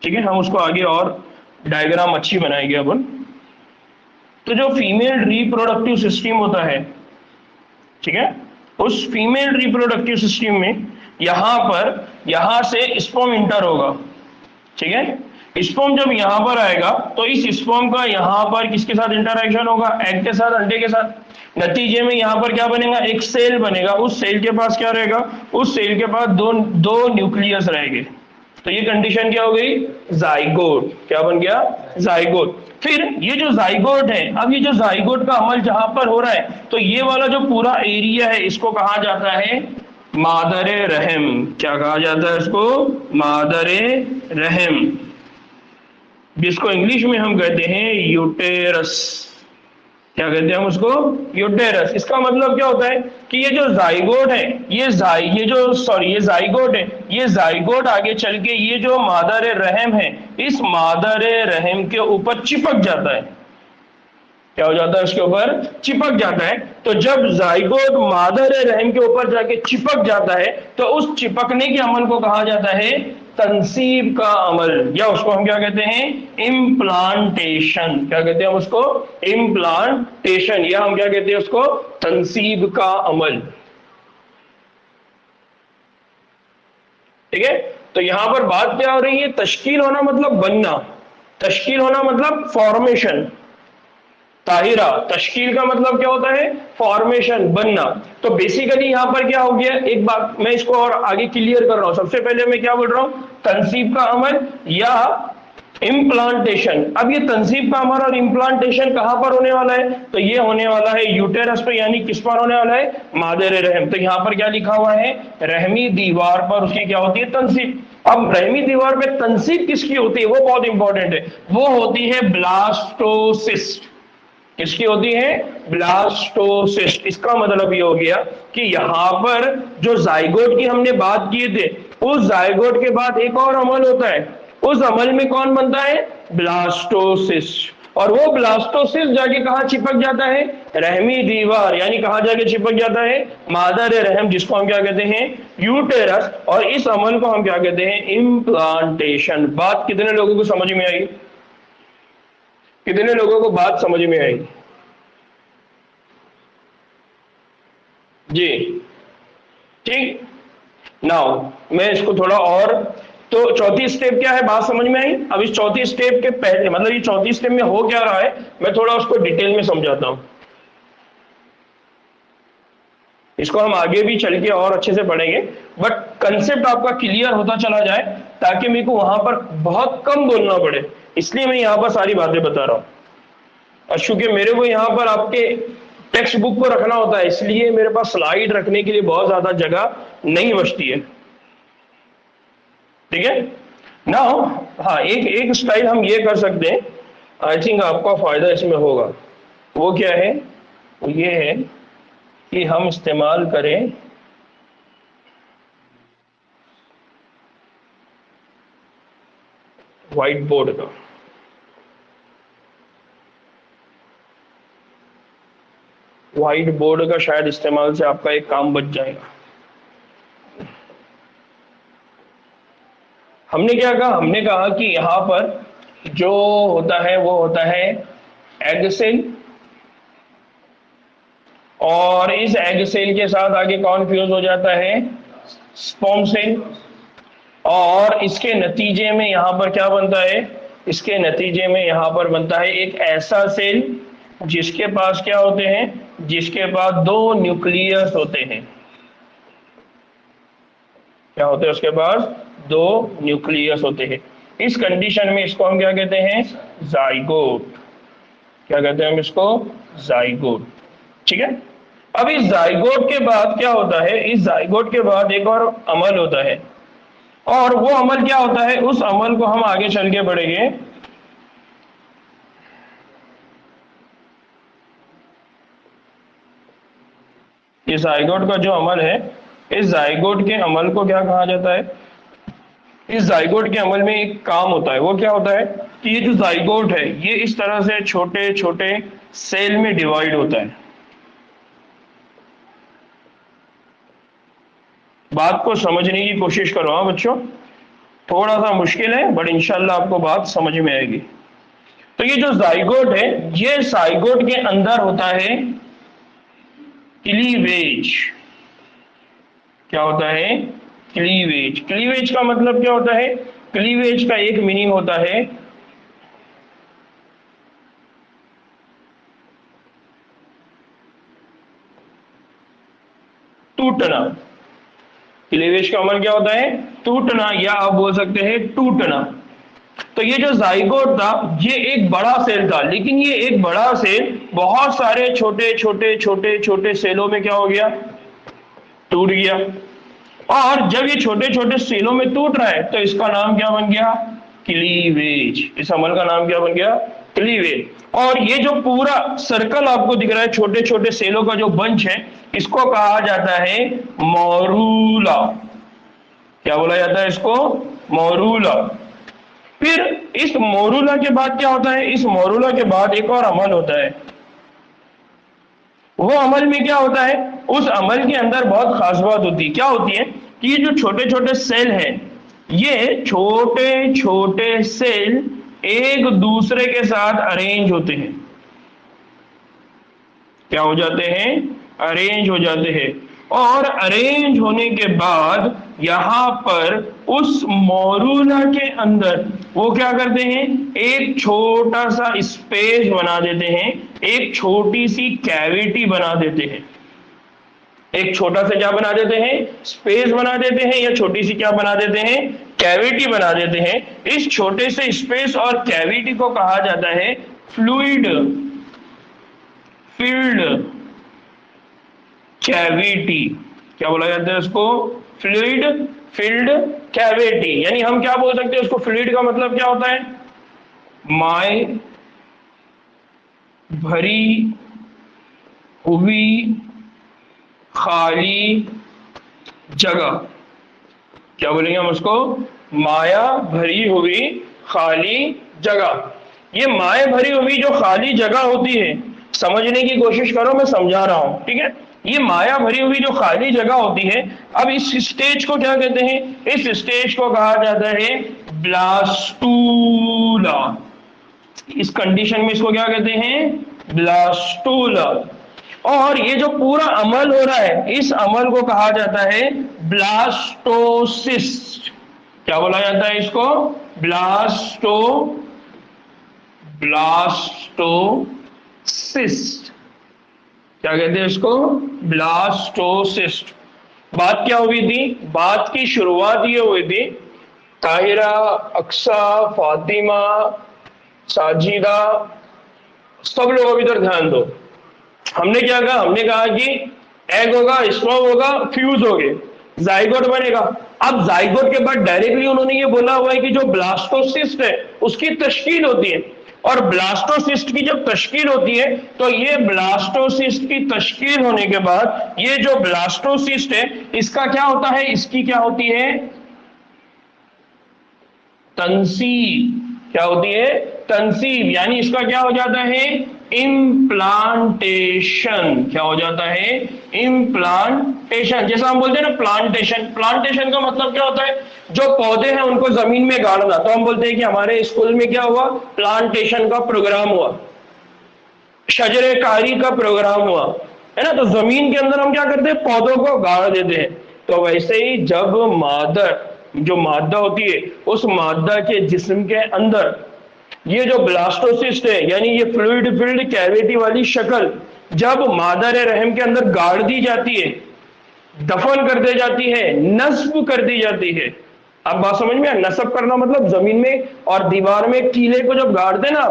ठीक है, हम उसको आगे और डायग्राम अच्छी बनाएंगे अपन। तो जो फीमेल रिप्रोडक्टिव सिस्टम होता है, ठीक है, उस फीमेल रिप्रोडक्टिव सिस्टम में यहां से स्पर्म इंटर होगा। ठीक है, स्पर्म जब यहां पर आएगा तो इस स्पर्म का यहां पर किसके साथ इंटरेक्शन होगा, एग के साथ, अंडे के साथ। नतीजे में यहां पर क्या बनेगा, एक सेल बनेगा। उस सेल के पास क्या रहेगा, उस सेल के पास दो न्यूक्लियस रहेंगे। तो ये कंडीशन क्या हो गई, जाइगोट। क्या बन गया, जाइगोट। फिर ये जो जाइगोट है, अब ये जो जाइगोट का अमल जहां पर हो रहा है, तो ये वाला जो पूरा एरिया है इसको कहा जाता है मादरे रहम। क्या कहा जाता है इसको, मादरे रहम, जिसको इंग्लिश में हम कहते हैं यूटेरस। क्या कहते हैं हम उसको, यूटेरस। इसका मतलब क्या होता है कि ये जो जाइगोट है, ये जाइगोट है, ये जाइगोट आगे चल के ये जो मादर रहम है, इस मादर रहम के ऊपर चिपक जाता है। क्या हो जाता है, उसके ऊपर चिपक जाता है। तो जब जाइगोट मादर रहम के ऊपर जाके चिपक जाता है तो उस चिपकने के अमल को कहा जाता है तंसीब का अमल, या उसको हम क्या कहते हैं, इम्प्लांटेशन। क्या कहते हैं हम उसको, इम्प्लांटेशन, या हम क्या कहते हैं उसको, तंसीब का अमल। ठीक है, तो यहां पर बात क्या हो रही है, तश्कील होना मतलब बनना, तश्कील होना मतलब फॉर्मेशन। ताहिरा, तश्कील का मतलब क्या होता है, फॉर्मेशन, बनना। तो बेसिकली यहां पर क्या हो गया, एक बात मैं इसको और आगे क्लियर कर रहा हूं। सबसे पहले मैं क्या बोल रहा हूं, तंसीब का अमल या इम्प्लांटेशन। अब ये तंसीब का अमल और इम्प्लांटेशन कहां पर होने वाला है, तो ये होने वाला है यूटेरस पे, यानी किस पर होने वाला है, मादर रहम। तो यहां पर क्या लिखा हुआ है, रहमी दीवार पर उसकी क्या होती है, तंसीब। अब रहमी दीवार पे तंसीब किसकी होती है, वो बहुत इंपॉर्टेंट है, वो होती है ब्लास्टोसिस्ट। किसकी होती है, ब्लास्टोसिस्ट। इसका मतलब ये हो गया कि यहां पर जो जाइगोट की हमने बात किए थे, उस जाइगोट के बाद एक और अमल होता है, उस अमल में कौन बनता है, ब्लास्टोसिस्ट। और वो ब्लास्टोसिस्ट जाके कहां चिपक जाता है, रहमी दीवार, यानी कहां जाके चिपक जाता है, मादर रहम, जिसको हम क्या कहते हैं, यूटेरस। और इस अमल को हम क्या कहते हैं, इम्प्लांटेशन। बात कितने लोगों को समझ में आई, कितने लोगों को बात समझ में आई, जी, ठीक। नाउ मैं इसको थोड़ा और, तो चौथी स्टेप क्या है, बात समझ में आई। अब इस चौथी स्टेप के पहले, मतलब ये चौथी स्टेप में हो क्या रहा है, मैं थोड़ा उसको डिटेल में समझाता हूं। इसको हम आगे भी चल के और अच्छे से पढ़ेंगे, बट कंसेप्ट आपका क्लियर होता चला जाए, ताकि मेरे को वहां पर बहुत कम बोलना पड़े, इसलिए मैं यहां पर सारी बातें बता रहा हूं। और चूंकि मेरे को यहाँ पर आपके टेक्स्ट बुक को रखना होता है, इसलिए मेरे पास स्लाइड रखने के लिए बहुत ज्यादा जगह नहीं बचती है। ठीक है ना। हाँ, एक एक स्टाइल हम ये कर सकते हैं, आई थिंक आपका फायदा इसमें होगा। वो क्या है, वो ये है कि हम इस्तेमाल करें व्हाइट बोर्ड का। व्हाइट बोर्ड का शायद इस्तेमाल से आपका एक काम बच जाएगा। हमने क्या कहा, हमने कहा कि यहां पर जो होता है वो होता है एग सेल, और इस एग सेल के साथ आगे कौन फ्यूज हो जाता है, स्पर्म सेल। और इसके नतीजे में यहां पर क्या बनता है, इसके नतीजे में यहां पर बनता है एक ऐसा सेल जिसके पास क्या होते हैं, जिसके पास दो न्यूक्लियस होते हैं। क्या होते हैं उसके पास, दो न्यूक्लियस होते हैं। इस कंडीशन में इसको हम क्या कहते हैं, जाइगोट। क्या कहते हैं हम इसको, जाइगोट। ठीक है। अब इस जाइगोट के बाद क्या होता है, इस जाइगोट के बाद एक और अमल होता है, और वो अमल क्या होता है, उस अमल को हम आगे चल के बढ़ेंगे। इस जाइगोट का जो अमल है, इस जाइगोट के अमल को क्या कहा जाता है, इस जाइगोट के अमल में एक काम होता है, वो क्या होता है कि ये जो जाइगोट है, ये इस तरह से छोटे छोटे सेल में डिवाइड होता है। बात को समझने की कोशिश करो हाँ बच्चों, थोड़ा सा मुश्किल है बट इंशाल्लाह आपको बात समझ में आएगी। तो ये जो जाइगोट है, ये जाइगोट के अंदर होता है क्लीवेज। क्या होता है, क्लीवेज। क्लीवेज का मतलब क्या होता है, क्लीवेज का एक मीनिंग होता है टूटना। क्लीवेज का अमल क्या होता है, टूटना, या आप बोल सकते हैं टूटना। तो ये जो जाइगोट था, ये एक बड़ा सेल था, लेकिन ये एक बड़ा सेल बहुत सारे छोटे छोटे छोटे छोटे सेलों में क्या हो गया, टूट गया। और जब ये छोटे छोटे सेलों में टूट रहा है, तो इसका नाम क्या बन गया, क्लीवेज। इस अमल का नाम क्या बन गया, क्लीवेज। और ये जो पूरा सर्कल आपको दिख रहा है, छोटे छोटे सेलों का जो बंच है, इसको कहा जाता है मोरूला। क्या बोला जाता है इसको, मोरूला। फिर इस मोरूला के बाद क्या होता है, इस मोरूला के बाद एक और अमल होता है। वो अमल में क्या होता है, उस अमल के अंदर बहुत खास बात होती है। क्या होती है कि ये जो छोटे छोटे सेल हैं, ये छोटे छोटे सेल एक दूसरे के साथ अरेंज होते हैं। क्या हो जाते हैं? अरेंज हो जाते हैं। और अरेंज होने के बाद यहां पर उस मोरूला के अंदर वो क्या करते हैं? एक छोटा सा स्पेस बना देते हैं, एक छोटी सी कैविटी बना देते हैं। एक छोटा सा क्या बना देते हैं? स्पेस बना देते हैं, या छोटी सी क्या बना देते हैं? कैविटी बना देते हैं। इस छोटे से स्पेस और कैविटी को कहा जाता है फ्लूइड फील्ड कैविटी। क्या बोला जाता है उसको? Fluid field cavity. यानी हम क्या बोल सकते हैं उसको? फ्लूइड का मतलब क्या होता है? माय भरी हुई खाली जगह। क्या बोलेंगे हम उसको? माया भरी हुई खाली जगह। ये माया भरी हुई जो खाली जगह होती है, समझने की कोशिश करो, मैं समझा रहा हूं, ठीक है? ये माया भरी हुई जो खाली जगह होती है, अब इस स्टेज को क्या कहते हैं? इस स्टेज को कहा जाता है ब्लास्टूला। इस कंडीशन में इसको क्या कहते हैं? ब्लास्टूला। और ये जो पूरा अमल हो रहा है, इस अमल को कहा जाता है ब्लास्टोसिस। क्या बोला जाता है इसको? ब्लास्टोसिस्ट। क्या कहते हैं इसको? ब्लास्टोसिस्ट। बात क्या हुई थी? बात की शुरुआत ये हुई थी, ताहिरा, अक्सा, फातिमा, साजिदा, सब लोग अभी इधर ध्यान दो। हमने क्या कहा? हमने कहा कि एग होगा, स्पर्म होगा, फ्यूज हो गए, जाइगोट बनेगा। अब जाइगोट के बाद डायरेक्टली उन्होंने ये बोला हुआ है कि जो ब्लास्टोसिस्ट है उसकी तश्कील होती है। और ब्लास्टोसिस्ट की जब तश्कील होती है तो ये ब्लास्टोसिस्ट की तश्कील होने के बाद ये जो ब्लास्टोसिस्ट है इसका क्या होता है? इसकी क्या होती है? तंसीब। क्या होती है? तंसीब। यानी इसका क्या हो जाता है? इम्प्लांटेशन। क्या हो जाता है? इम्प्लांटेशन। जैसा हम बोलते हैं ना प्लांटेशन। प्लांटेशन का मतलब क्या होता है? जो पौधे हैं उनको जमीन में गाड़ना। तो हम बोलते हैं कि हमारे स्कूल में क्या हुआ? प्लांटेशन का प्रोग्राम हुआ, शजरे कारी का प्रोग्राम हुआ, है ना? तो जमीन के अंदर हम क्या करते हैं? पौधों को गाड़ देते हैं। तो वैसे ही जब जो मादा होती है, उस मादा के जिस्म के अंदर ये जो ब्लास्टोसिस्ट है, यानी ये फ्लूइड फिल्ड कैविटी वाली शक्ल जब मादर रहम के अंदर गाड़ दी जाती है, दफन कर दी जाती है, नस्ब कर दी जाती है। अब बात समझ में? नस्ब करना मतलब जमीन में और दीवार में कीले को जब गाड़ देना,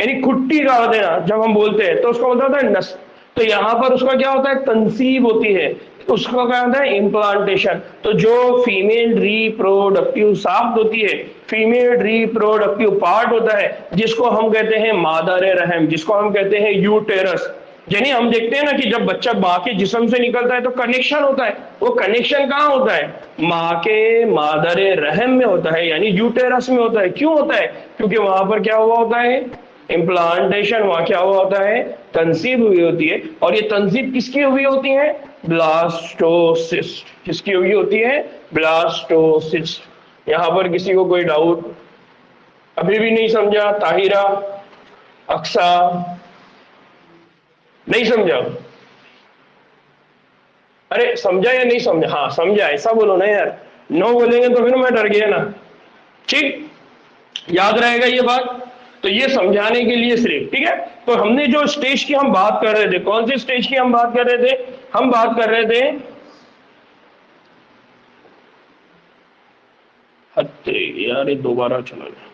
यानी खुट्टी गाड़ देना जब हम बोलते हैं, तो उसका मतलब होता है नस्ब। तो यहां पर उसका क्या होता है? तंसीब होती है, उसका क्या होता है? इम्प्लांटेशन। तो जो फीमेल रिप्रोडक्टिव साफ्ट होती है, फीमेल रिप्रोडक्टिव पार्ट होता है, जिसको हम कहते हैं मादर रहम, जिसको हम कहते हैं यूटेरस। यानी हम देखते हैं ना कि जब बच्चा माँ के जिस्म से निकलता है तो कनेक्शन होता है। वो कनेक्शन कहाँ होता है? माँ के मादर रहम में होता है, यानी यूटेरस में होता है। क्यों होता है? क्योंकि वहां पर क्या हुआ होता है? इम्प्लांटेशन। वहां क्या हुआ होता है? तंसीब हुई होती है। और ये तंसीब किसकी हुई होती है? ब्लास्टोसिस्ट। किसकी हुई होती है? ब्लास्टोसिस्ट। यहां पर किसी को कोई डाउट? अभी भी नहीं समझा? ताहिरा, अक्सा, नहीं समझा? अरे समझा या नहीं समझा? हाँ समझा, ऐसा बोलो ना यार। नो बोलेंगे तो फिर मैं डर गया ना। ठीक, याद रहेगा ये बात? तो ये समझाने के लिए सिर्फ, ठीक है? तो हमने जो स्टेज की हम बात कर रहे थे, कौन सी स्टेज की हम बात कर रहे थे? हम बात कर रहे थे यार ये दोबारा चला गया।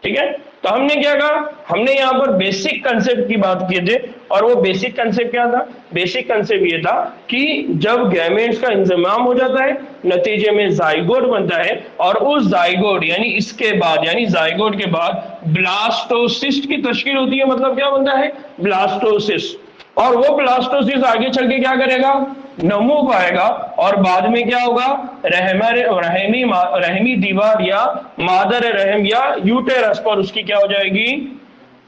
ठीक है? तो हमने क्या कहा? हमने यहां पर बेसिक कंसेप्ट की बात की थी। और वो बेसिक कंसेप्ट क्या था? बेसिक कंसेप्ट ये था कि जब गैमेट्स का इंजमाम हो जाता है, नतीजे में जाइगोट बनता है, और उस जाइगोट यानी इसके बाद, यानी जाइगोट के बाद ब्लास्टोसिस्ट की तश्कील होती है। मतलब क्या बनता है? ब्लास्टोसिस्ट। और वो ब्लास्टोसिस्ट आगे चल के क्या करेगा? नमो पाएगा और बाद में क्या होगा, रहमी दीवार या मादर रहम या यूटेरस पर उसकी क्या हो जाएगी,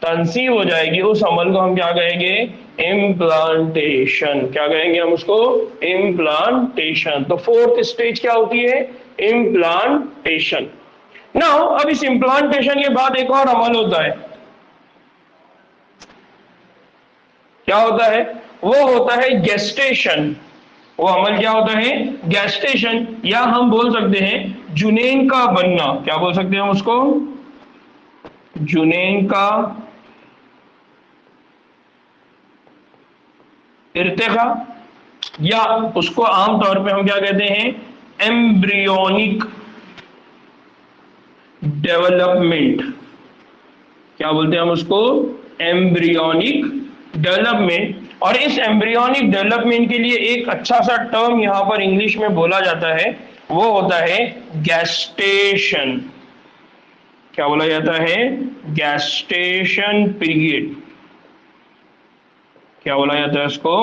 तंसीब हो जाएगी। उस अमल को हम क्या कहेंगे, इम्प्लांटेशन। क्या कहेंगे हम उसको, इम्प्लांटेशन। तो फोर्थ स्टेज क्या होती है, इम्प्लांटेशन। नाउ अब इस इम्प्लांटेशन के बाद एक और अमल होता है, क्या होता है, वो होता है गेस्टेशन। वो अमल क्या होता है, गेस्टेशन, या हम बोल सकते हैं जुनेन का बनना। क्या बोल सकते हैं हम उसको, जुनेन का इर्तिका, या उसको आमतौर पे हम क्या कहते हैं, एम्ब्रियोनिक डेवलपमेंट। क्या बोलते हैं हम उसको, एम्ब्रियोनिक डेवलपमेंट। और इस एम्ब्रियोनिक डेवलपमेंट के लिए एक अच्छा सा टर्म यहां पर इंग्लिश में बोला जाता है, वो होता है गैस्टेशन। क्या बोला जाता है, गैस्टेशन पीरियड। क्या बोला जाता है उसको,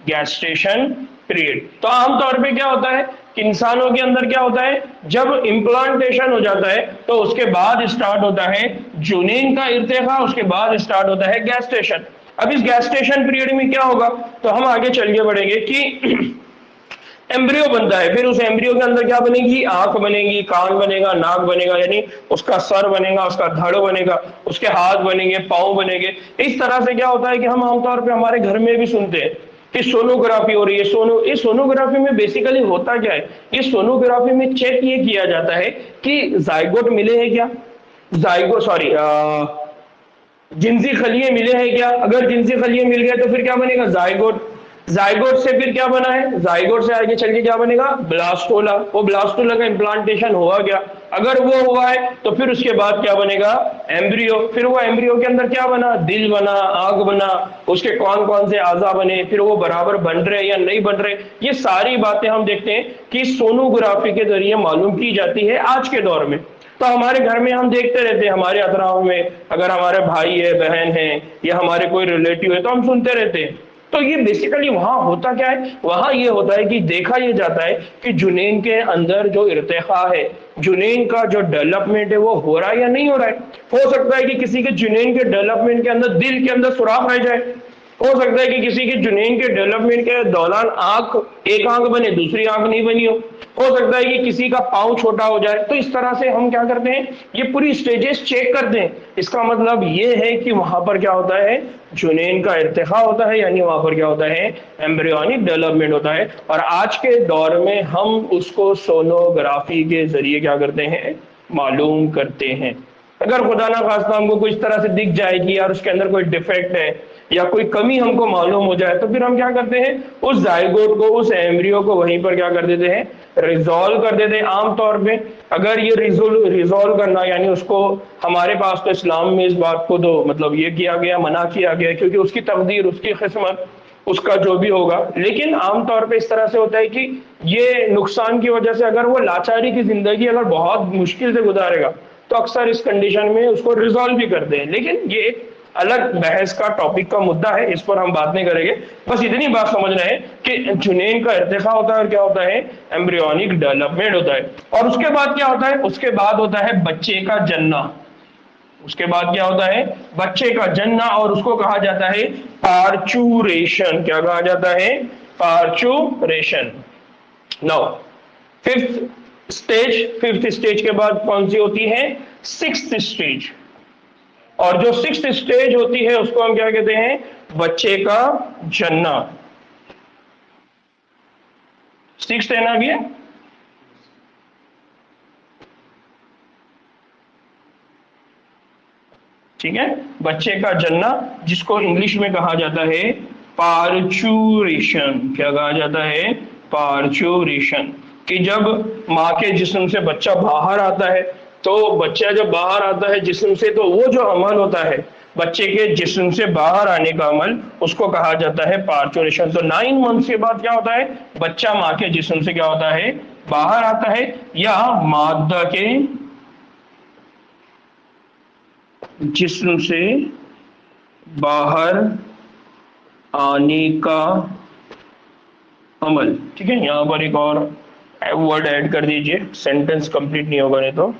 गैस्टेशन पीरियड। तो आमतौर पे क्या होता है कि इंसानों के अंदर क्या होता है, जब इम्प्लांटेशन हो जाता है तो उसके बाद स्टार्ट होता है जूनिन का इर्तिका, उसके बाद स्टार्ट होता है गैस्टेशन। अब इस गैस्टेशन पीरियड में क्या होगा, तो हम आगे चल के बढ़ेंगे कि एम्ब्रियो बनता है, फिर उस एम्ब्रियो के अंदर क्या बनेगी, आंख बनेगी, कान बनेगा, नाक बनेगा, यानी उसका सर बनेगा, उसका धड़ बनेगा, उसके हाथ बनेंगे, पांव बनेंगे। इस तरह से क्या होता है कि हम आमतौर पे हमारे घर में भी सुनते हैं कि सोनोग्राफी हो रही है। इस सोनोग्राफी में बेसिकली होता क्या है, इस सोनोग्राफी में चेक ये किया जाता है कि जायगोट मिले हैं क्या, जायगो सॉरी जिनसी खलिए मिले हैं क्या। अगर जिनसी खलिए मिल गए तो फिर क्या बनेगा, जायगोट। जायगोट से फिर क्या बना है, जायगोट से आगे चल के क्या बनेगा, ब्लास्टोला। वो ब्लास्टोला का इम्प्लांटेशन हुआ क्या, अगर वो हुआ है तो फिर उसके बाद क्या बनेगा, एम्ब्रियो। फिर वो एम्ब्रियो के अंदर क्या बना, दिल बना, आंख बना, उसके कौन कौन से आजा बने, फिर वो बराबर बन रहे या नहीं बन रहे, ये सारी बातें हम देखते हैं कि सोनोग्राफी के जरिए मालूम की जाती है आज के दौर में। तो हमारे घर में हम देखते रहते हैं, हमारे अतराव में अगर हमारे भाई है, बहन है, या हमारे कोई रिलेटिव है, तो हम सुनते रहते हैं। तो ये बेसिकली वहां होता क्या है, वहां ये होता है कि देखा ये जाता है कि जुनैन के अंदर जो इर्तिका है, जुनैन का जो डेवलपमेंट है, वो हो रहा है या नहीं हो रहा है। हो सकता है कि किसी के जुनैन के डेवलपमेंट के अंदर दिल के अंदर सुराख रह जाए, हो सकता है कि किसी के जुनैन के डेवलपमेंट के दौरान एक आंख बने, दूसरी आंख नहीं बनी हो सकता है कि किसी का पाँव छोटा हो जाए। तो इस तरह से हम क्या करते हैं, ये पूरी स्टेजेस चेक करते हैं। इसका मतलब ये है कि वहां पर क्या होता है, जुनैन का इर्तिका होता है, यानी वहां पर क्या होता है, एम्ब्रियोनिक डेवलपमेंट होता है। और आज के दौर में हम उसको सोनोग्राफी के जरिए क्या करते हैं, मालूम करते हैं। अगर खुदा ना खास्ता हमको कुछ तरह से दिख जाए कि यार उसके अंदर कोई डिफेक्ट है या कोई कमी हमको मालूम हो जाए, तो फिर हम क्या करते हैं, उस जायगोट को, उस एम्ब्रियो को वहीं पर क्या कर देते हैं, रिजॉल्व कर देते हैं। आमतौर पे अगर ये रिजॉल्व करना, यानी उसको, हमारे पास तो इस्लाम में इस बात को तो मतलब ये किया गया, मना किया गया, क्योंकि उसकी तकदीर, उसकी किस्मत, उसका जो भी होगा। लेकिन आमतौर पे इस तरह से होता है कि ये नुकसान की वजह से, अगर वो लाचारी की जिंदगी अगर बहुत मुश्किल से गुजारेगा, तो अक्सर इस कंडीशन में उसको रिजॉल्व भी करते हैं। लेकिन ये एक अलग बहस का टॉपिक का मुद्दा है, इस पर हम बात नहीं करेंगे। बस इतनी बात समझ रहे हैं कि जुनैन का इर्तिका होता है और क्या होता है, एम्ब्रियोनिक डेवलपमेंट होता है। और उसके बाद क्या होता है, उसके बाद होता है बच्चे का जन्ना। उसके बाद क्या होता है, बच्चे का जन्ना, और उसको कहा जाता है पार्चुरेशन। क्या कहा जाता है, पार्चुरेशन। नाउ फिफ्थ स्टेज के बाद कौन सी होती है, सिक्स्थ स्टेज। और जो सिक्स्थ स्टेज होती है उसको हम क्या कहते हैं, बच्चे का जन्ना। सिक्स्थ है ना ये, ठीक है, बच्चे का जन्ना, जिसको इंग्लिश में कहा जाता है पार्चुरेशन। क्या कहा जाता है, पार्चुरेशन। कि जब माँ के जिस्म से बच्चा बाहर आता है, तो बच्चा जब बाहर आता है जिस्म से, तो वो जो अमल होता है बच्चे के जिस्म से बाहर आने का अमल, उसको कहा जाता है पार्चुरेशन। तो 9 मंथ के बाद क्या होता है, बच्चा माँ के जिस्म से क्या होता है, बाहर आता है, या मादा के जिस्म से बाहर आने का अमल। ठीक है, यहाँ पर एक और वर्ड ऐड कर दीजिए, सेंटेंस कंप्लीट नहीं होगा नहीं तो।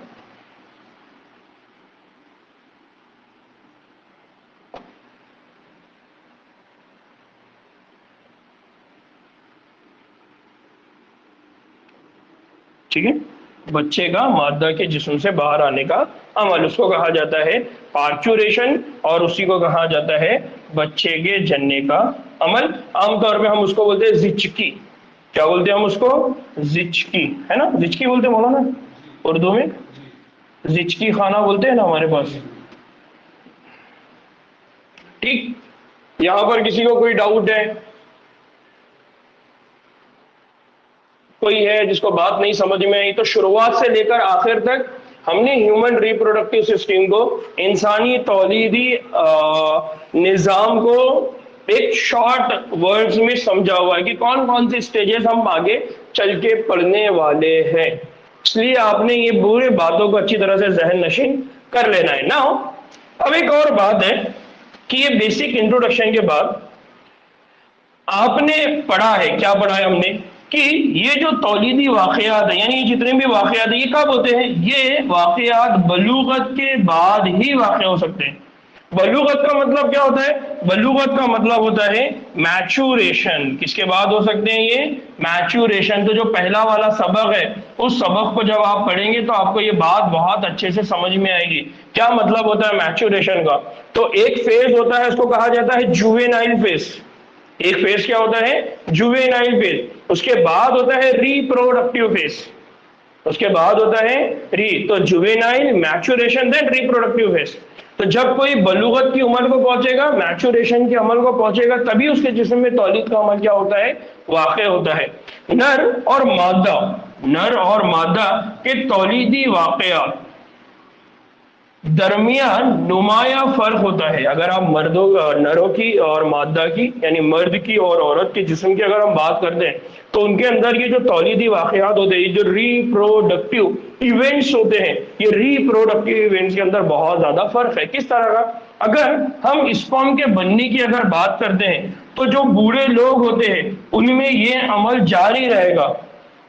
ठीक है, बच्चे का मादा के जिस्म से बाहर आने का अमल, उसको कहा जाता है पार्चुरेशन, और उसी को कहा जाता है बच्चे के जनने का अमल। आमतौर पे हम उसको बोलते हैं जिचकी। क्या बोलते हैं हम उसको? जिचकी, है ना, जिचकी बोलते हैं, बोलो ना उर्दू में, जिचकी खाना बोलते हैं ना हमारे पास। ठीक, यहां पर किसी को कोई डाउट है? कोई है जिसको बात नहीं समझ में आई? तो शुरुआत से लेकर आखिर तक हमने ह्यूमन रिप्रोडक्टिव सिस्टम को, इंसानी तौलीदी निज़ाम को एक शॉर्ट वर्ड्स में समझा हुआ है कि कौन कौन सी स्टेजेस हम आगे चल के पढ़ने वाले हैं। इसलिए आपने ये पूरे बातों को अच्छी तरह से जहन नशीन कर लेना है ना। अब एक और बात है कि ये बेसिक इंट्रोडक्शन के बाद आपने पढ़ा है, क्या पढ़ा है हमने, कि ये जो तौलीदी वाकयात है, यानी जितने भी वाकयात है, ये कब होते हैं? ये वाकयात बलूगत के बाद ही वाक़या हो सकते हैं। बलूगत का मतलब क्या होता है? बलूगत का मतलब होता है मैचुरेशन। किसके बाद हो सकते हैं ये? मैचुरेशन। तो जो पहला वाला सबक है, उस सबक को जब आप पढ़ेंगे तो आपको ये बात बहुत अच्छे से समझ में आएगी, क्या मतलब होता है मैचुरेशन का। तो एक फेज होता है, उसको कहा जाता है जुवेनाइल फेज। एक फेज क्या होता है? Juvenile phase. उसके बाद होता है रिप्रोडक्टिव फेज। उसके बाद होता है तो juvenile, maturation, then reproductive phase. तो जब कोई बलूगत की उम्र को पहुंचेगा, मैचुरेशन के अमल को पहुंचेगा, तभी उसके जिस्म में तौलीद का अमल क्या होता है? वाक़या होता है। नर और मादा, नर और मादा के तौलीदी वाक़या दरमियान नुमाया फर्क होता है। अगर आप मर्दों, नरों की और मादा की, यानी मर्द की और औरत के जिस्म की अगर हम बात करते हैं, तो उनके अंदर ये जो तौलीदी वाक़यात होते हैं, जो रिप्रोडक्टिव इवेंट्स होते हैं, ये रिप्रोडक्टिव इवेंट्स के अंदर बहुत ज्यादा फर्क है। किस तरह का? अगर हम स्पर्म के बनने की अगर बात करते हैं, तो जो बूढ़े लोग होते हैं उनमें ये अमल जारी रहेगा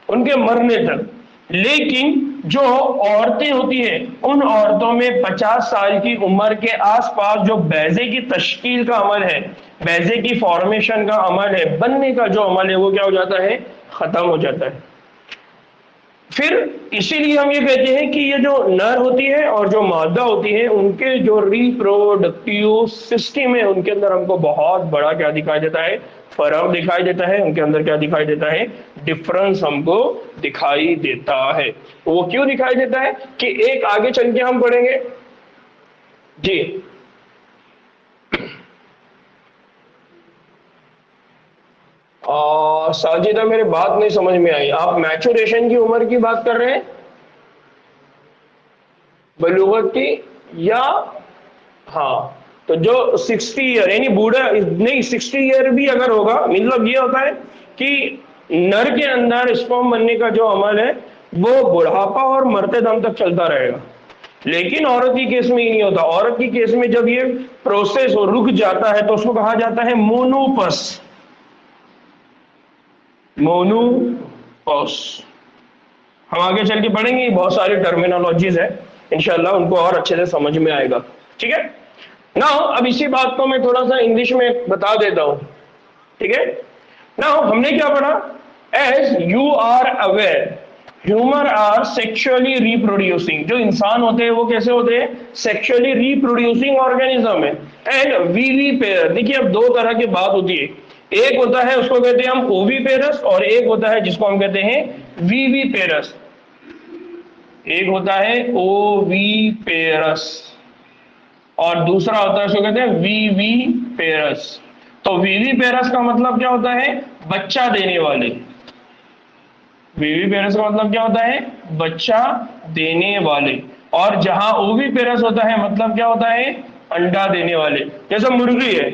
उनके मरने तक। लेकिन जो औरतें होती हैं, उन औरतों में 50 साल की उम्र के आसपास जो बैजे की तश्कील का अमल है, बैजे की फॉर्मेशन का अमल है, बनने का जो अमल है, वो क्या हो जाता है? खत्म हो जाता है। फिर इसीलिए हम ये कहते हैं कि ये जो नर होती है और जो मादा होती है, उनके जो रिप्रोडक्टिव सिस्टम है, उनके अंदर हमको बहुत बड़ा क्या दिखाई देता है? फर्क दिखाई देता है। उनके अंदर क्या दिखाई देता है? डिफरेंस हमको दिखाई देता है। वो क्यों दिखाई देता है कि एक आगे चल के हम पढ़ेंगे जी। साजिदा, मेरी बात नहीं समझ में आई। आप मैचुरेशन की उम्र की बात कर रहे हैं, बलूगत की, या? हाँ, तो जो 60 ईयर यानी बूढ़ा नहीं, 60 ईयर भी अगर होगा, मतलब ये होता है कि नर के अंदर स्पर्म बनने का जो अमल है वो बुढ़ापा और मरते दम तक चलता रहेगा। लेकिन औरत की केस में ही नहीं होता। औरत की केस में जब ये प्रोसेस रुक जाता है तो उसको कहा जाता है मोनोपस। मोनोपॉस। हम आगे चल के पढ़ेंगे, बहुत सारी टर्मिनोलॉजीज है, इंशाल्लाह उनको और अच्छे से समझ में आएगा। ठीक है ना। अब इसी बात को मैं थोड़ा सा इंग्लिश में बता देता हूं। ठीक है ना, हमने क्या पढ़ा? As you are aware, human are sexually reproducing. जो इंसान होते हैं वो कैसे होते हैं? सेक्सुअली रिप्रोड्यूसिंग ऑर्गेनिज्म है। एंड वीवी पेयर, देखिए अब दो तरह की बात होती है। एक होता है, उसको कहते हैं हम ओवी पेरस, और एक होता है जिसको हम कहते हैं वीवी पेरस। एक होता है ओवी पेरस और दूसरा होता है उसको कहते हैं वीवी पेरस। तो वीवी पेरस का मतलब क्या होता है? बच्चा देने वाले। वीवी पेरस का मतलब क्या होता है? बच्चा देने वाले। और जहां ओवी पेरस होता है, मतलब क्या होता है? अंडा देने वाले। जैसे मुर्गी है,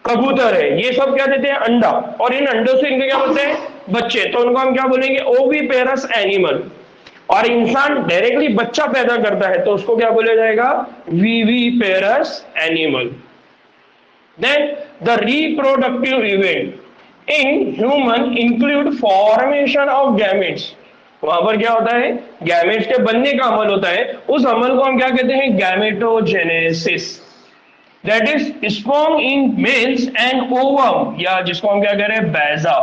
कबूतर है, ये सब क्या देते हैं? अंडा। और इन अंडों से इनके क्या होते हैं? बच्चे। तो उनको हम क्या बोलेंगे? ओवी पेरस एनिमल। और इंसान डायरेक्टली बच्चा पैदा करता है तो उसको क्या बोला जाएगा? Viviparous animal. Then the reproductive event, in human include formation of gametes. वहां पर क्या होता है, गैमेट्स के बनने का अमल होता है, उस अमल को हम क्या कहते हैं, gametogenesis. That is sperm in males and ovum, या जिसको हम क्या कह रहे हैं, बैजा।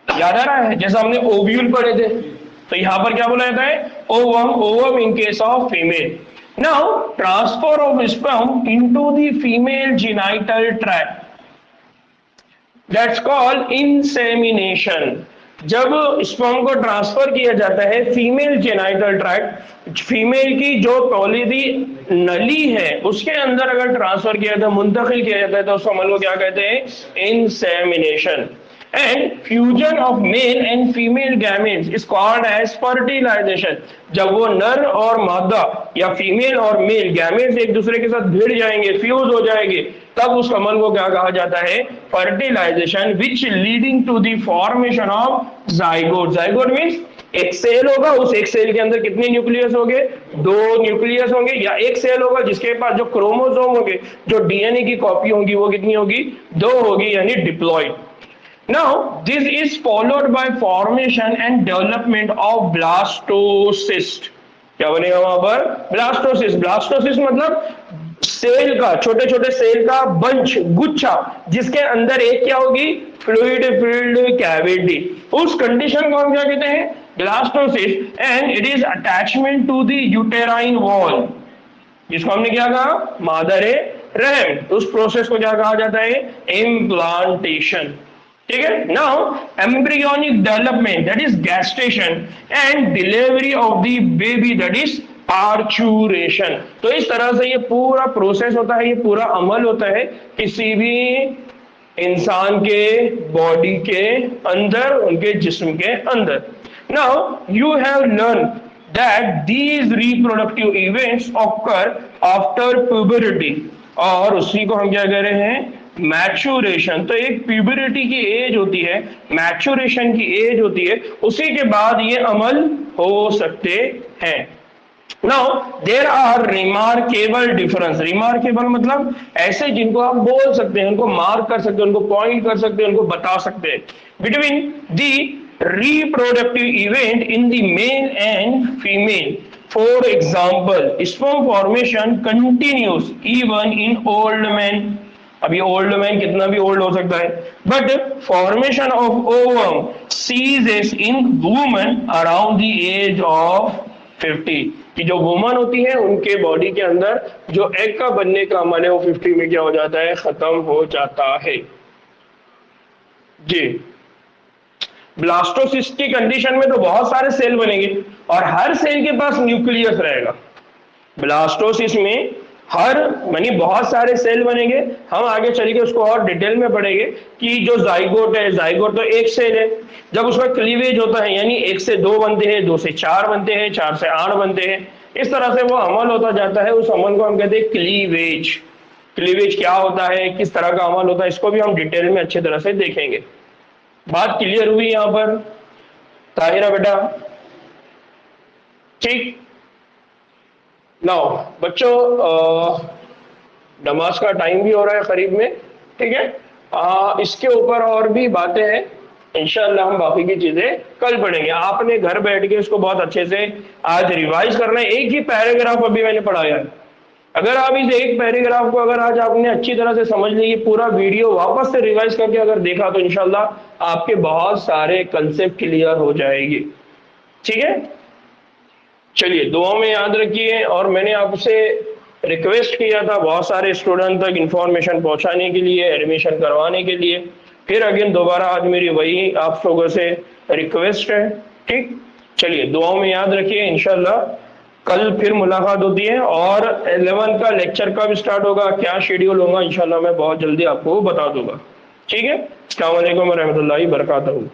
याद आ रहा है, जैसा हमने ओव्यूल पढ़े थे, तो यहां पर क्या बोला जाता है, ovum, ovum in case of female. Now transfer of sperm into the female genital tract, that's called insemination. जब स्पर्म को ट्रांसफर किया जाता है फीमेल जेनाइटल ट्रैक्ट, फीमेल की जो तौलीदी नली है उसके अंदर अगर ट्रांसफर किया जाता है, मुंतकिल किया जाता है, तो उस अमल को क्या कहते हैं, insemination. And fusion of male and female gametes is called as fertilization. जब वो नर और मादा या फीमेल और मेल गैमेट्स एक दूसरे के साथ भिड़ जाएंगे, फ्यूज हो जाएंगे, तब उस अमल को क्या कहा जाता है, fertilization, which leading to the formation of zygote. Zygote means एक सेल होगा, उस एक सेल के अंदर कितने न्यूक्लियस होंगे, 2 न्यूक्लियस होंगे, या एक सेल होगा जिसके पास जो क्रोमोसोम होंगे, जो डीएनए की कॉपी होगी, वो कितनी होगी, 2 होगी, यानी diploid. Now, this is followed by formation and development of blastocyst. क्या बनेगा वहां पर, ब्लास्टोसिस। ब्लास्टोसिस मतलब सेल का, छोटे छोटे सेल का बंच, गुच्छा, जिसके अंदर एक क्या होगी, फ्लूइड फिल्ड कैविटी। उस कंडीशन को हम क्या कहते हैं, blastocyst. And it is attachment to the uterine wall, जिसको हमने क्या कहा, मादर रहम। उस प्रोसेस को क्या कहा जाता है, इम्प्लांटेशन। ठीक है। Now embryonic development, that is gestation, and delivery of the baby, that is parturition. तो इस तरह से ये पूरा प्रोसेस होता है, ये पूरा अमल होता है किसी भी इंसान के बॉडी के अंदर, उनके जिस्म के अंदर। Now you have learn that these reproductive events occur after puberty, और उसी को हम क्या कह रहे हैं, मैच्योरेशन। तो एक प्यूबरिटी की एज होती है, मैच्योरेशन की एज होती है, उसी के बाद ये अमल हो सकते हैं। Now there are remarkable difference. Remarkable मतलब ऐसे जिनको आप बोल सकते हैं, उनको मार्क कर सकते हैं, उनको पॉइंट कर सकते हैं, उनको बता सकते हैं, between the reproductive event in the male and female. For example, sperm formation continues even in old men. अब ये ओल्ड मैन कितना भी ओल्ड हो सकता है, but formation of ovum ceases in woman around the age of 50। कि जो woman होती है उनके बॉडी के अंदर जो एग का बनने का अमल है वो 50 में क्या हो जाता है, खत्म हो जाता है जी। ब्लास्टोसिस्ट की कंडीशन में तो बहुत सारे सेल बनेंगे और हर सेल के पास न्यूक्लियस रहेगा। ब्लास्टोसिस में हर मानी बहुत सारे सेल बनेंगे। हम आगे चलेंगे उसको और डिटेल में पढ़ेंगे कि जो जाइगोट है, जाइगोट तो एक सेल है, जब उसका क्लीवेज होता है यानी 1 से 2 बनते हैं, 2 से 4 बनते हैं, 4 से 8 बनते हैं, इस तरह से वो अमल होता जाता है। उस अमल को हम कहते हैं क्लीवेज। क्लीवेज क्या होता है, किस तरह का अमल होता है, इसको भी हम डिटेल में अच्छी तरह से देखेंगे। बात क्लियर हुई यहां पर ताहिरा बेटा? ठीक। नाउ बच्चों, नमाज का टाइम भी हो रहा है करीब में, ठीक है। इसके ऊपर और भी बातें हैं, इंशाअल्लाह हम बाकी की चीजें कल पढ़ेंगे। आपने घर बैठ के इसको बहुत अच्छे से आज रिवाइज करना है। एक ही पैराग्राफ अभी मैंने पढ़ाया है, अगर आप इस एक पैराग्राफ को अगर आज आपने अच्छी तरह से समझ ली, पूरा वीडियो वापस से रिवाइज करके अगर देखा, तो इंशाल्लाह आपके बहुत सारे कंसेप्ट क्लियर हो जाएंगे, ठीक है। चलिए दुआ में याद रखिए। और मैंने आपसे रिक्वेस्ट किया था बहुत सारे स्टूडेंट तक इंफॉर्मेशन पहुंचाने के लिए, एडमिशन करवाने के लिए, फिर अगेन दोबारा आज मेरी वही आप लोगों से रिक्वेस्ट है, ठीक। चलिए दुआ में याद रखिए, इंशाल्लाह कल फिर मुलाकात होती है। और 11 का लेक्चर कब स्टार्ट होगा, क्या शेड्यूल होगा, इंशाल्लाह मैं बहुत जल्दी आपको बता दूंगा, ठीक है। अस्सलाम वालेकुम रहमतुल्लाहि व बरकातहू।